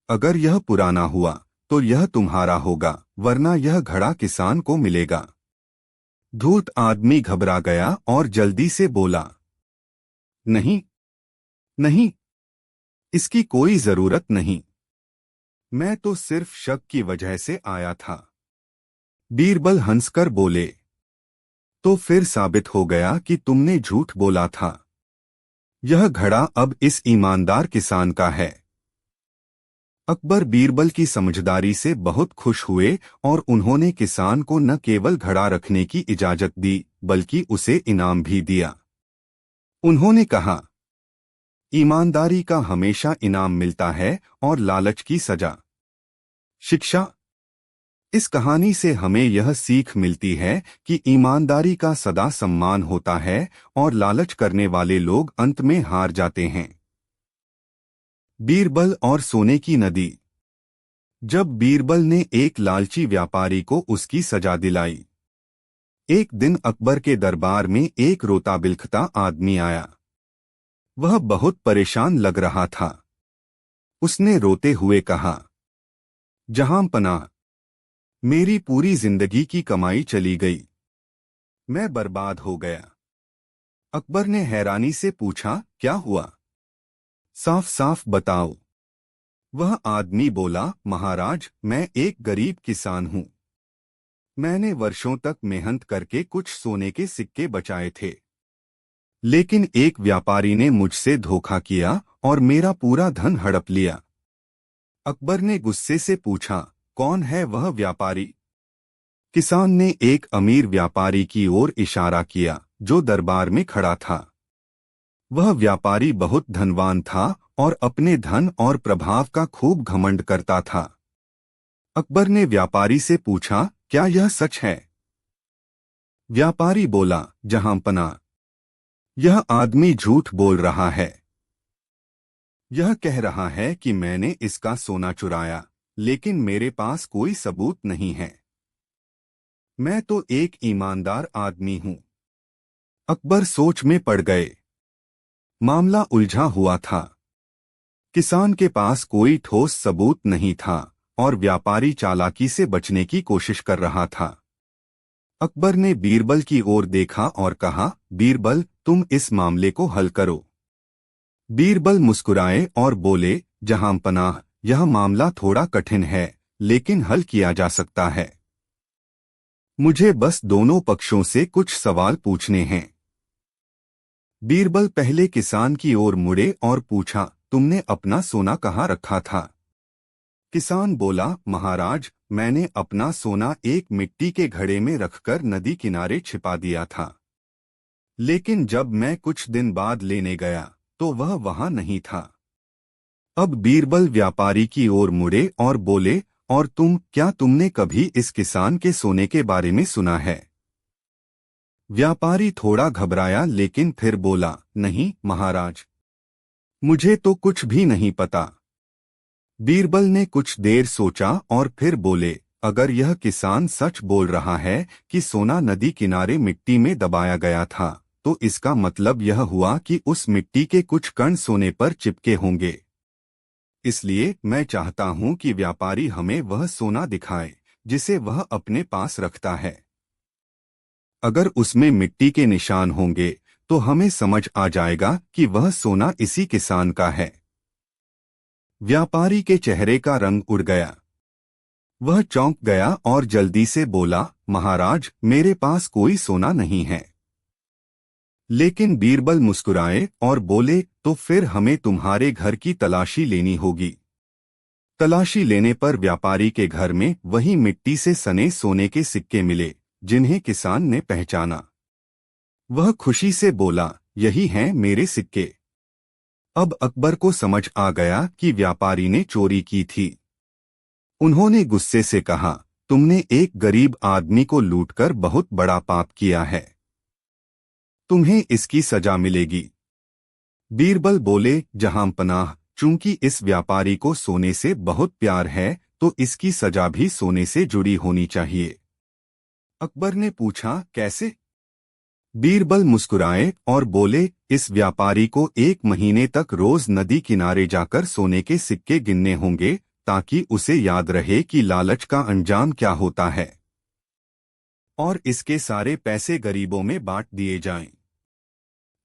अगर यह पुराना हुआ तो यह तुम्हारा होगा, वरना यह घड़ा किसान को मिलेगा। धूर्त आदमी घबरा गया और जल्दी से बोला, नहीं नहीं, इसकी कोई जरूरत नहीं। मैं तो सिर्फ शक की वजह से आया था। बीरबल हंसकर बोले, तो फिर साबित हो गया कि तुमने झूठ बोला था। यह घड़ा अब इस ईमानदार किसान का है। अकबर बीरबल की समझदारी से बहुत खुश हुए और उन्होंने किसान को न केवल घड़ा रखने की इजाजत दी बल्कि उसे इनाम भी दिया। उन्होंने कहा, ईमानदारी का हमेशा इनाम मिलता है और लालच की सजा। शिक्षा। इस कहानी से हमें यह सीख मिलती है कि ईमानदारी का सदा सम्मान होता है और लालच करने वाले लोग अंत में हार जाते हैं। बीरबल और सोने की नदी। जब बीरबल ने एक लालची व्यापारी को उसकी सजा दिलाई। एक दिन अकबर के दरबार में एक रोता बिलखता आदमी आया। वह बहुत परेशान लग रहा था। उसने रोते हुए कहा, जहांपनाह, मेरी पूरी जिंदगी की कमाई चली गई। मैं बर्बाद हो गया। अकबर ने हैरानी से पूछा, क्या हुआ? साफ साफ बताओ। वह आदमी बोला, महाराज, मैं एक गरीब किसान हूं। मैंने वर्षों तक मेहनत करके कुछ सोने के सिक्के बचाए थे, लेकिन एक व्यापारी ने मुझसे धोखा किया और मेरा पूरा धन हड़प लिया। अकबर ने गुस्से से पूछा, कौन है वह व्यापारी? किसान ने एक अमीर व्यापारी की ओर इशारा किया जो दरबार में खड़ा था। वह व्यापारी बहुत धनवान था और अपने धन और प्रभाव का खूब घमंड करता था। अकबर ने व्यापारी से पूछा, क्या यह सच है? व्यापारी बोला, जहांपनाह, यह आदमी झूठ बोल रहा है। यह कह रहा है कि मैंने इसका सोना चुराया, लेकिन मेरे पास कोई सबूत नहीं है। मैं तो एक ईमानदार आदमी हूं। अकबर सोच में पड़ गए। मामला उलझा हुआ था। किसान के पास कोई ठोस सबूत नहीं था और व्यापारी चालाकी से बचने की कोशिश कर रहा था। अकबर ने बीरबल की ओर देखा और कहा, बीरबल, तुम इस मामले को हल करो। बीरबल मुस्कुराए और बोले, जहांपनाह, यह मामला थोड़ा कठिन है, लेकिन हल किया जा सकता है। मुझे बस दोनों पक्षों से कुछ सवाल पूछने हैं। बीरबल पहले किसान की ओर मुड़े और पूछा, तुमने अपना सोना कहाँ रखा था? किसान बोला, महाराज, मैंने अपना सोना एक मिट्टी के घड़े में रखकर नदी किनारे छिपा दिया था। लेकिन जब मैं कुछ दिन बाद लेने गया तो वह वहां नहीं था। अब बीरबल व्यापारी की ओर मुड़े और बोले, और क्या तुमने कभी इस किसान के सोने के बारे में सुना है? व्यापारी थोड़ा घबराया लेकिन फिर बोला, नहीं महाराज, मुझे तो कुछ भी नहीं पता। बीरबल ने कुछ देर सोचा और फिर बोले, अगर यह किसान सच बोल रहा है कि सोना नदी किनारे मिट्टी में दबाया गया था, तो इसका मतलब यह हुआ कि उस मिट्टी के कुछ कण सोने पर चिपके होंगे। इसलिए मैं चाहता हूं कि व्यापारी हमें वह सोना दिखाए जिसे वह अपने पास रखता है। अगर उसमें मिट्टी के निशान होंगे तो हमें समझ आ जाएगा कि वह सोना इसी किसान का है। व्यापारी के चेहरे का रंग उड़ गया। वह चौंक गया और जल्दी से बोला, महाराज, मेरे पास कोई सोना नहीं है। लेकिन बीरबल मुस्कुराए और बोले, तो फिर हमें तुम्हारे घर की तलाशी लेनी होगी। तलाशी लेने पर व्यापारी के घर में वही मिट्टी से सने सोने के सिक्के मिले जिन्हें किसान ने पहचाना। वह खुशी से बोला, यही हैं मेरे सिक्के। अब अकबर को समझ आ गया कि व्यापारी ने चोरी की थी। उन्होंने गुस्से से कहा, तुमने एक गरीब आदमी को लूटकर बहुत बड़ा पाप किया है। तुम्हें इसकी सजा मिलेगी। बीरबल बोले, जहांपनाह, चूंकि इस व्यापारी को सोने से बहुत प्यार है तो इसकी सजा भी सोने से जुड़ी होनी चाहिए। अकबर ने पूछा, कैसे? बीरबल मुस्कुराए और बोले, इस व्यापारी को 1 महीने तक रोज नदी किनारे जाकर सोने के सिक्के गिनने होंगे ताकि उसे याद रहे कि लालच का अंजाम क्या होता है, और इसके सारे पैसे गरीबों में बांट दिए जाएं।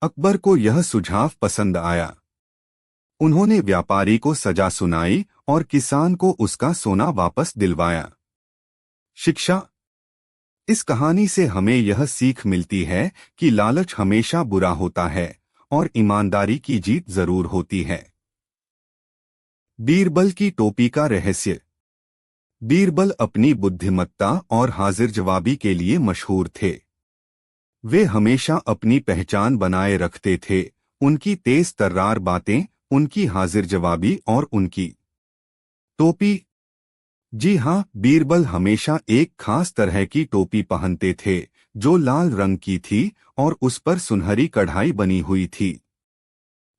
अकबर को यह सुझाव पसंद आया। उन्होंने व्यापारी को सजा सुनाई और किसान को उसका सोना वापस दिलवाया। शिक्षा। इस कहानी से हमें यह सीख मिलती है कि लालच हमेशा बुरा होता है और ईमानदारी की जीत जरूर होती है। बीरबल की टोपी का रहस्य। बीरबल अपनी बुद्धिमत्ता और हाजिर जवाबी के लिए मशहूर थे। वे हमेशा अपनी पहचान बनाए रखते थे। उनकी तेज तर्रार बातें, उनकी हाजिर जवाबी और उनकी टोपी। जी हाँ, बीरबल हमेशा एक खास तरह की टोपी पहनते थे जो लाल रंग की थी और उस पर सुनहरी कढ़ाई बनी हुई थी।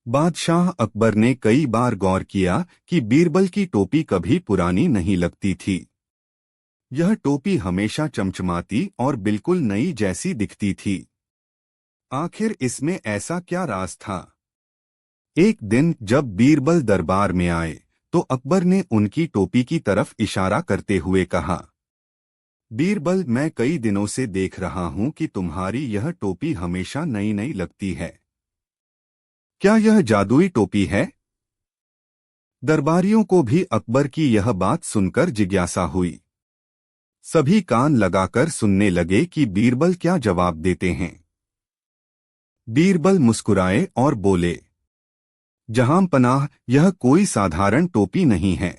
बादशाह अकबर ने कई बार गौर किया कि बीरबल की टोपी कभी पुरानी नहीं लगती थी। यह टोपी हमेशा चमचमाती और बिल्कुल नई जैसी दिखती थी। आखिर इसमें ऐसा क्या राज था? एक दिन जब बीरबल दरबार में आए तो अकबर ने उनकी टोपी की तरफ इशारा करते हुए कहा, बीरबल, मैं कई दिनों से देख रहा हूं कि तुम्हारी यह टोपी हमेशा नई नई लगती है। क्या यह जादुई टोपी है? दरबारियों को भी अकबर की यह बात सुनकर जिज्ञासा हुई। सभी कान लगाकर सुनने लगे कि बीरबल क्या जवाब देते हैं। बीरबल मुस्कुराए और बोले, जहांपनाह, यह कोई साधारण टोपी नहीं है।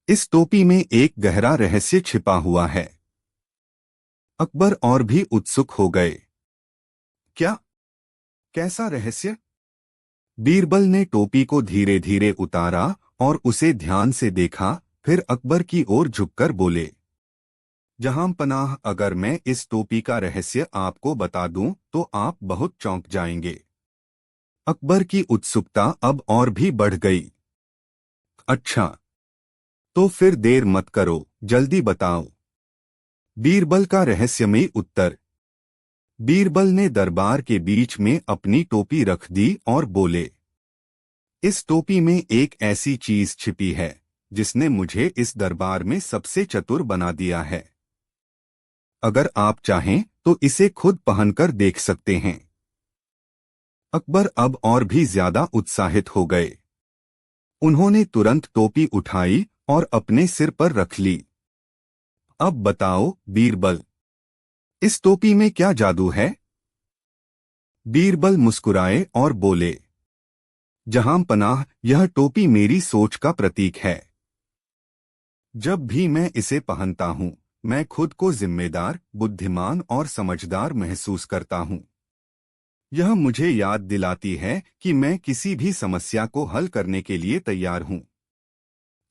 इस टोपी में एक गहरा रहस्य छिपा हुआ है। अकबर और भी उत्सुक हो गए। क्या? कैसा रहस्य? बीरबल ने टोपी को धीरे धीरे उतारा और उसे ध्यान से देखा, फिर अकबर की ओर झुककर बोले, जहांपनाह, अगर मैं इस टोपी का रहस्य आपको बता दूं तो आप बहुत चौंक जाएंगे। अकबर की उत्सुकता अब और भी बढ़ गई। अच्छा, तो फिर देर मत करो, जल्दी बताओ। बीरबल का रहस्यमयी उत्तर। बीरबल ने दरबार के बीच में अपनी टोपी रख दी और बोले, इस टोपी में एक ऐसी चीज छिपी है जिसने मुझे इस दरबार में सबसे चतुर बना दिया है। अगर आप चाहें तो इसे खुद पहनकर देख सकते हैं। अकबर अब और भी ज्यादा उत्साहित हो गए। उन्होंने तुरंत टोपी उठाई और अपने सिर पर रख ली। अब बताओ बीरबल, इस टोपी में क्या जादू है? बीरबल मुस्कुराए और बोले, जहांपनाह, यह टोपी मेरी सोच का प्रतीक है। जब भी मैं इसे पहनता हूं, मैं खुद को जिम्मेदार, बुद्धिमान और समझदार महसूस करता हूं। यह मुझे याद दिलाती है कि मैं किसी भी समस्या को हल करने के लिए तैयार हूं।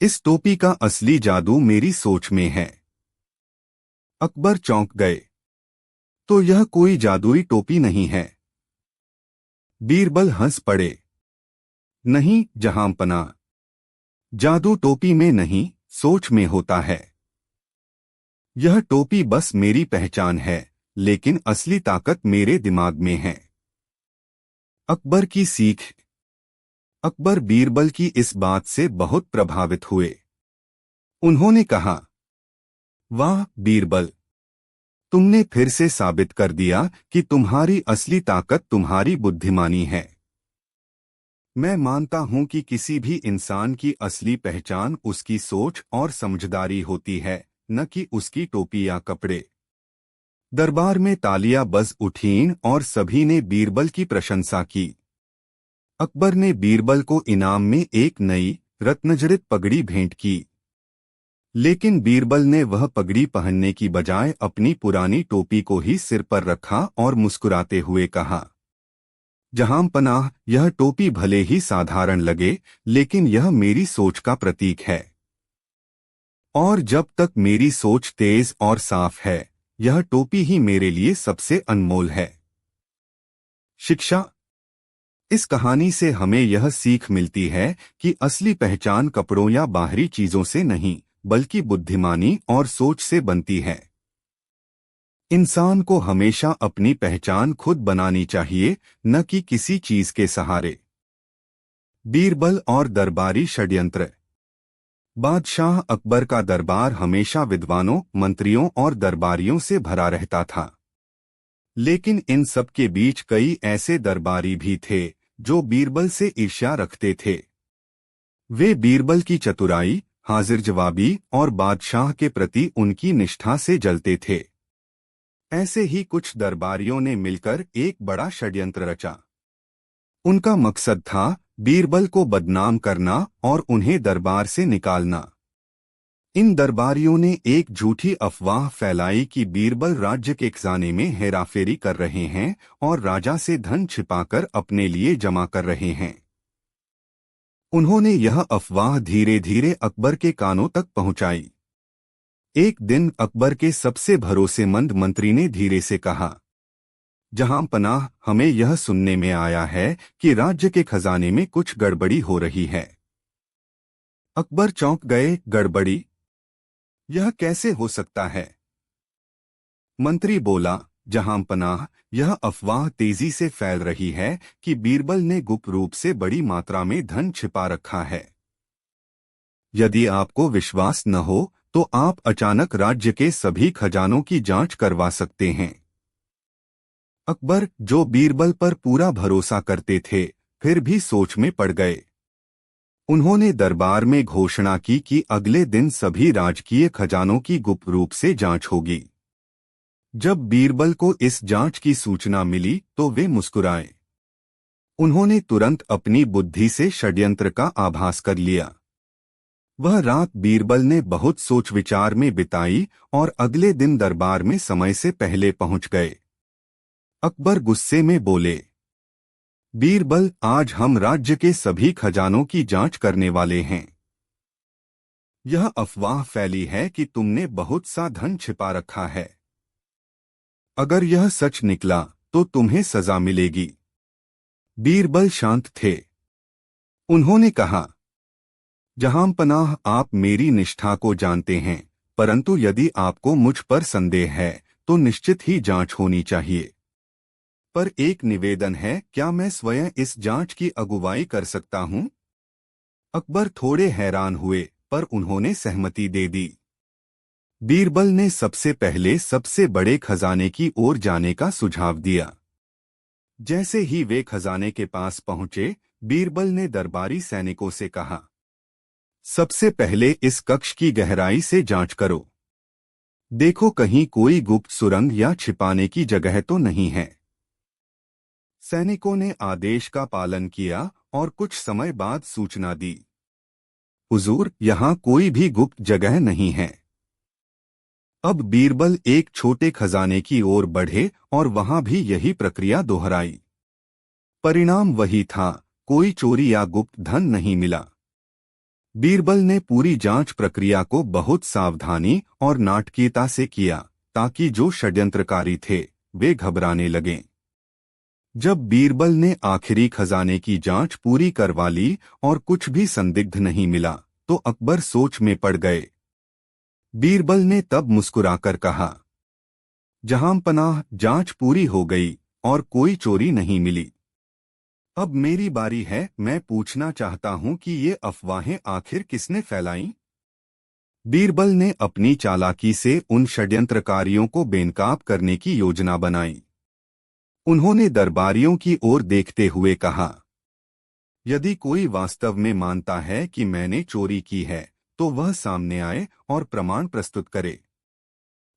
इस टोपी का असली जादू मेरी सोच में है। अकबर चौंक गए। तो यह कोई जादुई टोपी नहीं है? बीरबल हंस पड़े। नहीं जहांपनाह, जादू टोपी में नहीं, सोच में होता है। यह टोपी बस मेरी पहचान है, लेकिन असली ताकत मेरे दिमाग में है। अकबर की सीख। अकबर बीरबल की इस बात से बहुत प्रभावित हुए। उन्होंने कहा, वाह बीरबल, तुमने फिर से साबित कर दिया कि तुम्हारी असली ताकत तुम्हारी बुद्धिमानी है। मैं मानता हूं कि किसी भी इंसान की असली पहचान उसकी सोच और समझदारी होती है, न कि उसकी टोपी या कपड़े। दरबार में तालियां बज उठीं और सभी ने बीरबल की प्रशंसा की। अकबर ने बीरबल को इनाम में एक नई रत्नजड़ित पगड़ी भेंट की। लेकिन बीरबल ने वह पगड़ी पहनने की बजाय अपनी पुरानी टोपी को ही सिर पर रखा और मुस्कुराते हुए कहा, जहांपनाह, यह टोपी भले ही साधारण लगे, लेकिन यह मेरी सोच का प्रतीक है। और जब तक मेरी सोच तेज और साफ है, यह टोपी ही मेरे लिए सबसे अनमोल है। शिक्षा। इस कहानी से हमें यह सीख मिलती है कि असली पहचान कपड़ों या बाहरी चीजों से नहीं, बल्कि बुद्धिमानी और सोच से बनती है। इंसान को हमेशा अपनी पहचान खुद बनानी चाहिए, न कि किसी चीज के सहारे। बीरबल और दरबारी षड्यंत्र। बादशाह अकबर का दरबार हमेशा विद्वानों, मंत्रियों और दरबारियों से भरा रहता था। लेकिन इन सब के बीच कई ऐसे दरबारी भी थे जो बीरबल से ईर्ष्या रखते थे। वे बीरबल की चतुराई, हाजिर जवाबी और बादशाह के प्रति उनकी निष्ठा से जलते थे। ऐसे ही कुछ दरबारियों ने मिलकर एक बड़ा षड्यंत्र रचा। उनका मकसद था बीरबल को बदनाम करना और उन्हें दरबार से निकालना। इन दरबारियों ने एक झूठी अफवाह फैलाई कि बीरबल राज्य के खजाने में हेराफेरी कर रहे हैं और राजा से धन छिपाकर अपने लिए जमा कर रहे हैं। उन्होंने यह अफवाह धीरे धीरे अकबर के कानों तक पहुंचाई। एक दिन अकबर के सबसे भरोसेमंद मंत्री ने धीरे से कहा, जहां पनाह, हमें यह सुनने में आया है कि राज्य के खजाने में कुछ गड़बड़ी हो रही है। अकबर चौंक गए। गड़बड़ी? यह कैसे हो सकता है? मंत्री बोला, जहां पनाह, यह अफवाह तेजी से फैल रही है कि बीरबल ने गुप्त रूप से बड़ी मात्रा में धन छिपा रखा है। यदि आपको विश्वास न हो तो आप अचानक राज्य के सभी खजानों की जांच करवा सकते हैं। अकबर, जो बीरबल पर पूरा भरोसा करते थे, फिर भी सोच में पड़ गए। उन्होंने दरबार में घोषणा की कि अगले दिन सभी राजकीय खजानों की गुप्त रूप से जांच होगी। जब बीरबल को इस जांच की सूचना मिली तो वे मुस्कुराए। उन्होंने तुरंत अपनी बुद्धि से षड्यंत्र का आभास कर लिया। वह रात बीरबल ने बहुत सोच विचार में बिताई और अगले दिन दरबार में समय से पहले पहुंच गए। अकबर गुस्से में बोले, बीरबल, आज हम राज्य के सभी खजानों की जांच करने वाले हैं। यह अफवाह फैली है कि तुमने बहुत सा धन छिपा रखा है। अगर यह सच निकला तो तुम्हें सजा मिलेगी। बीरबल शांत थे। उन्होंने कहा, जहांपनाह, आप मेरी निष्ठा को जानते हैं, परंतु यदि आपको मुझ पर संदेह है तो निश्चित ही जांच होनी चाहिए। पर एक निवेदन है, क्या मैं स्वयं इस जांच की अगुवाई कर सकता हूं? अकबर थोड़े हैरान हुए, पर उन्होंने सहमति दे दी। बीरबल ने सबसे पहले सबसे बड़े खजाने की ओर जाने का सुझाव दिया। जैसे ही वे खजाने के पास पहुंचे, बीरबल ने दरबारी सैनिकों से कहा, सबसे पहले इस कक्ष की गहराई से जांच करो। देखो कहीं कोई गुप्त सुरंग या छिपाने की जगह तो नहीं है। सैनिकों ने आदेश का पालन किया और कुछ समय बाद सूचना दी, हुजूर, यहाँ कोई भी गुप्त जगह नहीं है। अब बीरबल एक छोटे खजाने की ओर बढ़े और वहां भी यही प्रक्रिया दोहराई। परिणाम वही था, कोई चोरी या गुप्त धन नहीं मिला। बीरबल ने पूरी जांच प्रक्रिया को बहुत सावधानी और नाटकीयता से किया, ताकि जो षड्यंत्रकारी थे वे घबराने लगें। जब बीरबल ने आखिरी खजाने की जांच पूरी करवा ली और कुछ भी संदिग्ध नहीं मिला, तो अकबर सोच में पड़ गए। बीरबल ने तब मुस्कुराकर कहा, जहांपनाह, जांच पूरी हो गई और कोई चोरी नहीं मिली। अब मेरी बारी है। मैं पूछना चाहता हूं कि ये अफवाहें आखिर किसने फैलाईं? बीरबल ने अपनी चालाकी से उन षड्यंत्रकारियों को बेनकाब करने की योजना बनाई। उन्होंने दरबारियों की ओर देखते हुए कहा, यदि कोई वास्तव में मानता है कि मैंने चोरी की है तो वह सामने आए और प्रमाण प्रस्तुत करे।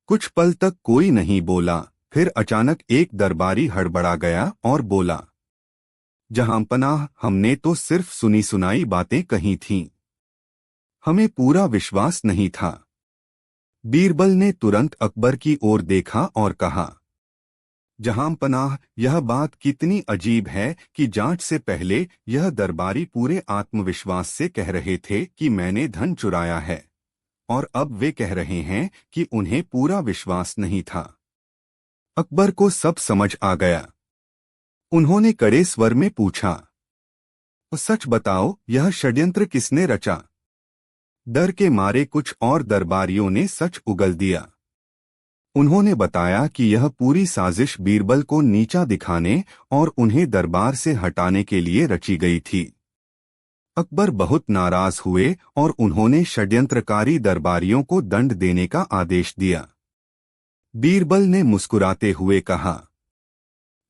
कुछ पल तक कोई नहीं बोला, फिर अचानक एक दरबारी हड़बड़ा गया और बोला, जहांपनाह, हमने तो सिर्फ सुनी सुनाई बातें कही थीं। हमें पूरा विश्वास नहीं था। बीरबल ने तुरंत अकबर की ओर देखा और कहा, जहांपनाह, यह बात कितनी अजीब है कि जांच से पहले यह दरबारी पूरे आत्मविश्वास से कह रहे थे कि मैंने धन चुराया है, और अब वे कह रहे हैं कि उन्हें पूरा विश्वास नहीं था। अकबर को सब समझ आ गया। उन्होंने कड़े स्वर में पूछा, सच बताओ, यह षड्यंत्र किसने रचा? डर के मारे कुछ और दरबारियों ने सच उगल दिया। उन्होंने बताया कि यह पूरी साजिश बीरबल को नीचा दिखाने और उन्हें दरबार से हटाने के लिए रची गई थी। अकबर बहुत नाराज हुए और उन्होंने षड्यंत्रकारी दरबारियों को दंड देने का आदेश दिया। बीरबल ने मुस्कुराते हुए कहा,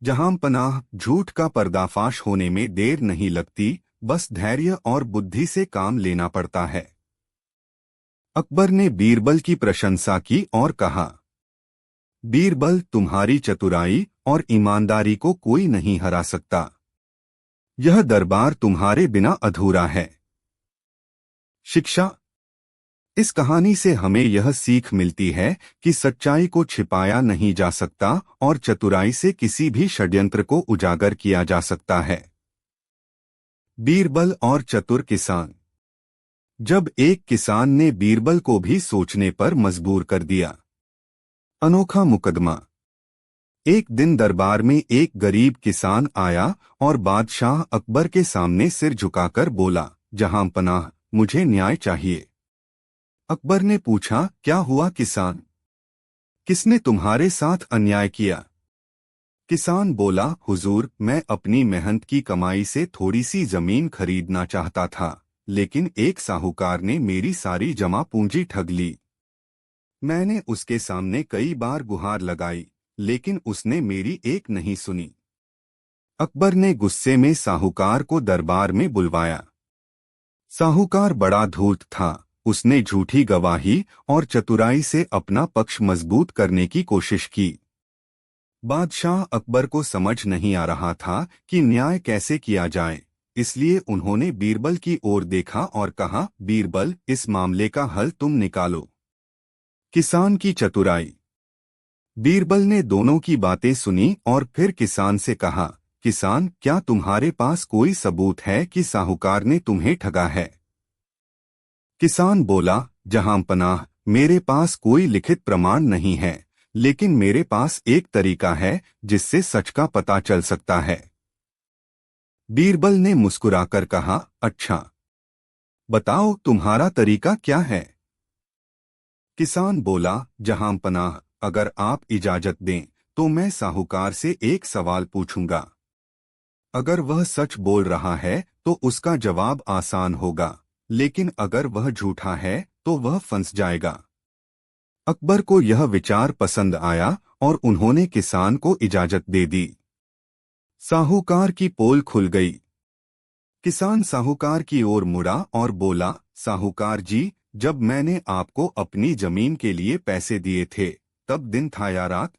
जहांपनाह, झूठ का पर्दाफाश होने में देर नहीं लगती, बस धैर्य और बुद्धि से काम लेना पड़ता है। अकबर ने बीरबल की प्रशंसा की और कहा, बीरबल, तुम्हारी चतुराई और ईमानदारी को कोई नहीं हरा सकता। यह दरबार तुम्हारे बिना अधूरा है। शिक्षा। इस कहानी से हमें यह सीख मिलती है कि सच्चाई को छिपाया नहीं जा सकता और चतुराई से किसी भी षड्यंत्र को उजागर किया जा सकता है। बीरबल और चतुर किसान। जब एक किसान ने बीरबल को भी सोचने पर मजबूर कर दिया। अनोखा मुकदमा। एक दिन दरबार में एक गरीब किसान आया और बादशाह अकबर के सामने सिर झुकाकर बोला, जहांपनाह, मुझे न्याय चाहिए। अकबर ने पूछा, क्या हुआ किसान? किसने तुम्हारे साथ अन्याय किया? किसान बोला, हुजूर, मैं अपनी मेहनत की कमाई से थोड़ी सी जमीन खरीदना चाहता था, लेकिन एक साहूकार ने मेरी सारी जमा पूंजी ठग ली। मैंने उसके सामने कई बार गुहार लगाई, लेकिन उसने मेरी एक नहीं सुनी। अकबर ने गुस्से में साहूकार को दरबार में बुलवाया। साहूकार बड़ा धूर्त था। उसने झूठी गवाही और चतुराई से अपना पक्ष मजबूत करने की कोशिश की। बादशाह अकबर को समझ नहीं आ रहा था कि न्याय कैसे किया जाए, इसलिए उन्होंने बीरबल की ओर देखा और कहा, बीरबल, इस मामले का हल तुम निकालो। किसान की चतुराई। बीरबल ने दोनों की बातें सुनी और फिर किसान से कहा, किसान, क्या तुम्हारे पास कोई सबूत है कि साहूकार ने तुम्हें ठगा है? किसान बोला, जहांपनाह, मेरे पास कोई लिखित प्रमाण नहीं है, लेकिन मेरे पास एक तरीका है जिससे सच का पता चल सकता है। बीरबल ने मुस्कुराकर कहा, अच्छा, बताओ तुम्हारा तरीका क्या है? किसान बोला, जहांपनाह, अगर आप इजाजत दें तो मैं साहूकार से एक सवाल पूछूंगा। अगर वह सच बोल रहा है तो उसका जवाब आसान होगा, लेकिन अगर वह झूठा है तो वह फंस जाएगा। अकबर को यह विचार पसंद आया और उन्होंने किसान को इजाजत दे दी। साहूकार की पोल खुल गई। किसान साहूकार की ओर मुड़ा और बोला, साहूकार जी, जब मैंने आपको अपनी जमीन के लिए पैसे दिए थे, तब दिन था या रात?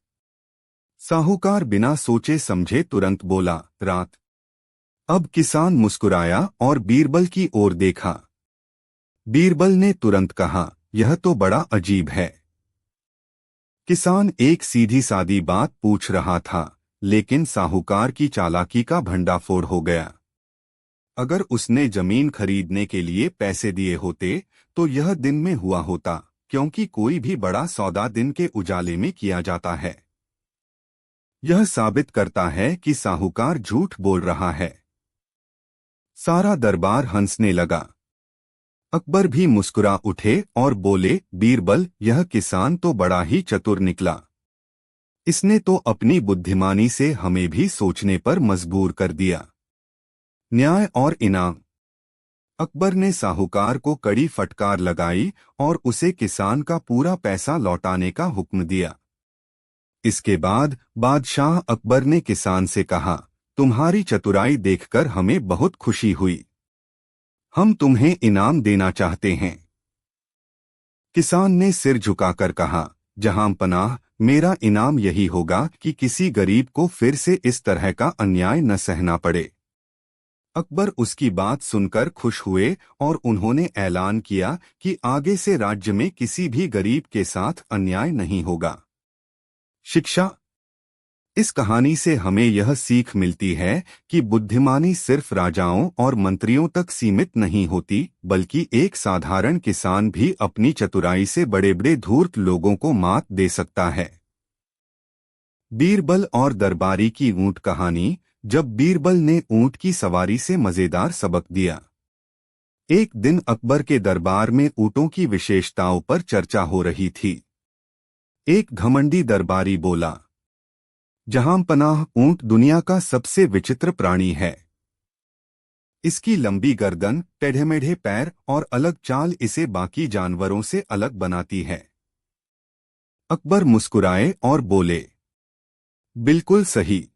साहूकार बिना सोचे समझे तुरंत बोला, रात। अब किसान मुस्कुराया और बीरबल की ओर देखा। बीरबल ने तुरंत कहा, यह तो बड़ा अजीब है। किसान एक सीधी सादी बात पूछ रहा था, लेकिन साहूकार की चालाकी का भंडाफोड़ हो गया। अगर उसने जमीन खरीदने के लिए पैसे दिए होते तो यह दिन में हुआ होता, क्योंकि कोई भी बड़ा सौदा दिन के उजाले में किया जाता है। यह साबित करता है कि साहूकार झूठ बोल रहा है। सारा दरबार हंसने लगा। अकबर भी मुस्कुरा उठे और बोले, बीरबल, यह किसान तो बड़ा ही चतुर निकला। इसने तो अपनी बुद्धिमानी से हमें भी सोचने पर मजबूर कर दिया। न्याय और इनाम। अकबर ने साहूकार को कड़ी फटकार लगाई और उसे किसान का पूरा पैसा लौटाने का हुक्म दिया। इसके बाद बादशाह अकबर ने किसान से कहा, तुम्हारी चतुराई देखकर हमें बहुत खुशी हुई। हम तुम्हें इनाम देना चाहते हैं। किसान ने सिर झुकाकर कहा, जहांपनाह, मेरा इनाम यही होगा कि किसी गरीब को फिर से इस तरह का अन्याय न सहना पड़े। अकबर उसकी बात सुनकर खुश हुए और उन्होंने ऐलान किया कि आगे से राज्य में किसी भी गरीब के साथ अन्याय नहीं होगा। शिक्षा। इस कहानी से हमें यह सीख मिलती है कि बुद्धिमानी सिर्फ राजाओं और मंत्रियों तक सीमित नहीं होती, बल्कि एक साधारण किसान भी अपनी चतुराई से बड़े बड़े धूर्त लोगों को मात दे सकता है। बीरबल और दरबारी की ऊंट कहानी। जब बीरबल ने ऊंट की सवारी से मजेदार सबक दिया। एक दिन अकबर के दरबार में ऊंटों की विशेषताओं पर चर्चा हो रही थी। एक घमंडी दरबारी बोला, जहांपनाह, ऊंट दुनिया का सबसे विचित्र प्राणी है। इसकी लंबी गर्दन, टेढ़े-मेढ़े पैर और अलग चाल इसे बाकी जानवरों से अलग बनाती है। अकबर मुस्कुराए और बोले, बिल्कुल सही।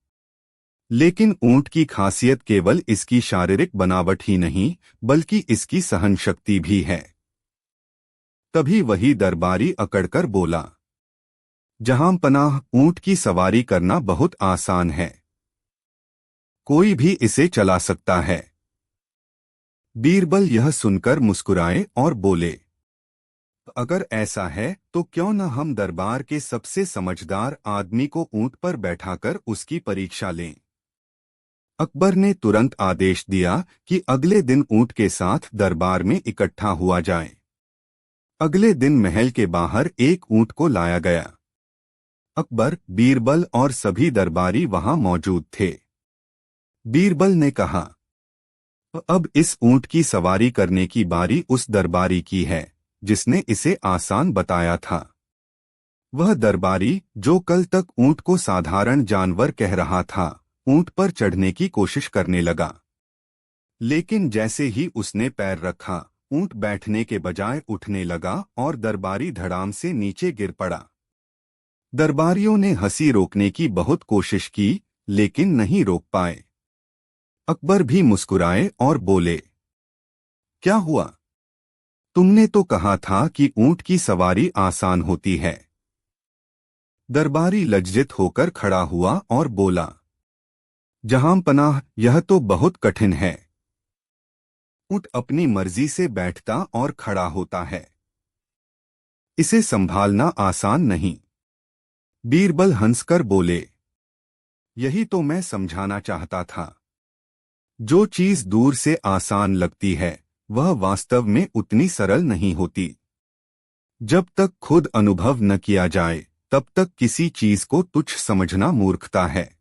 लेकिन ऊंट की खासियत केवल इसकी शारीरिक बनावट ही नहीं, बल्कि इसकी सहन शक्ति भी है। तभी वही दरबारी अकड़कर बोला, जहांपनाह, ऊंट की सवारी करना बहुत आसान है। कोई भी इसे चला सकता है। बीरबल यह सुनकर मुस्कुराए और बोले, अगर ऐसा है तो क्यों न हम दरबार के सबसे समझदार आदमी को ऊंट पर बैठाकर उसकी परीक्षा लें। अकबर ने तुरंत आदेश दिया कि अगले दिन ऊंट के साथ दरबार में इकट्ठा हुआ जाए। अगले दिन महल के बाहर एक ऊंट को लाया गया। अकबर, बीरबल और सभी दरबारी वहां मौजूद थे। बीरबल ने कहा, अब इस ऊंट की सवारी करने की बारी उस दरबारी की है जिसने इसे आसान बताया था। वह दरबारी जो कल तक ऊंट को साधारण जानवर कह रहा था, ऊंट पर चढ़ने की कोशिश करने लगा। लेकिन जैसे ही उसने पैर रखा, ऊंट बैठने के बजाय उठने लगा और दरबारी धड़ाम से नीचे गिर पड़ा। दरबारियों ने हंसी रोकने की बहुत कोशिश की, लेकिन नहीं रोक पाए। अकबर भी मुस्कुराए और बोले, क्या हुआ? तुमने तो कहा था कि ऊंट की सवारी आसान होती है। दरबारी लज्जित होकर खड़ा हुआ और बोला, जहांपनाह, यह तो बहुत कठिन है। ऊंट अपनी मर्जी से बैठता और खड़ा होता है। इसे संभालना आसान नहीं। बीरबल हंसकर बोले, यही तो मैं समझाना चाहता था। जो चीज दूर से आसान लगती है, वह वास्तव में उतनी सरल नहीं होती। जब तक खुद अनुभव न किया जाए, तब तक किसी चीज को तुच्छ समझना मूर्खता है।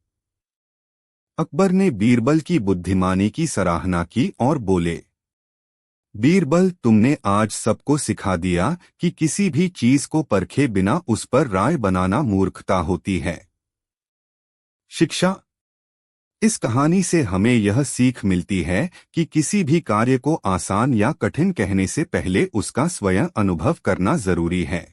अकबर ने बीरबल की बुद्धिमानी की सराहना की और बोले, बीरबल, तुमने आज सबको सिखा दिया कि किसी भी चीज को परखे बिना उस पर राय बनाना मूर्खता होती है। शिक्षा। इस कहानी से हमें यह सीख मिलती है कि किसी भी कार्य को आसान या कठिन कहने से पहले उसका स्वयं अनुभव करना जरूरी है।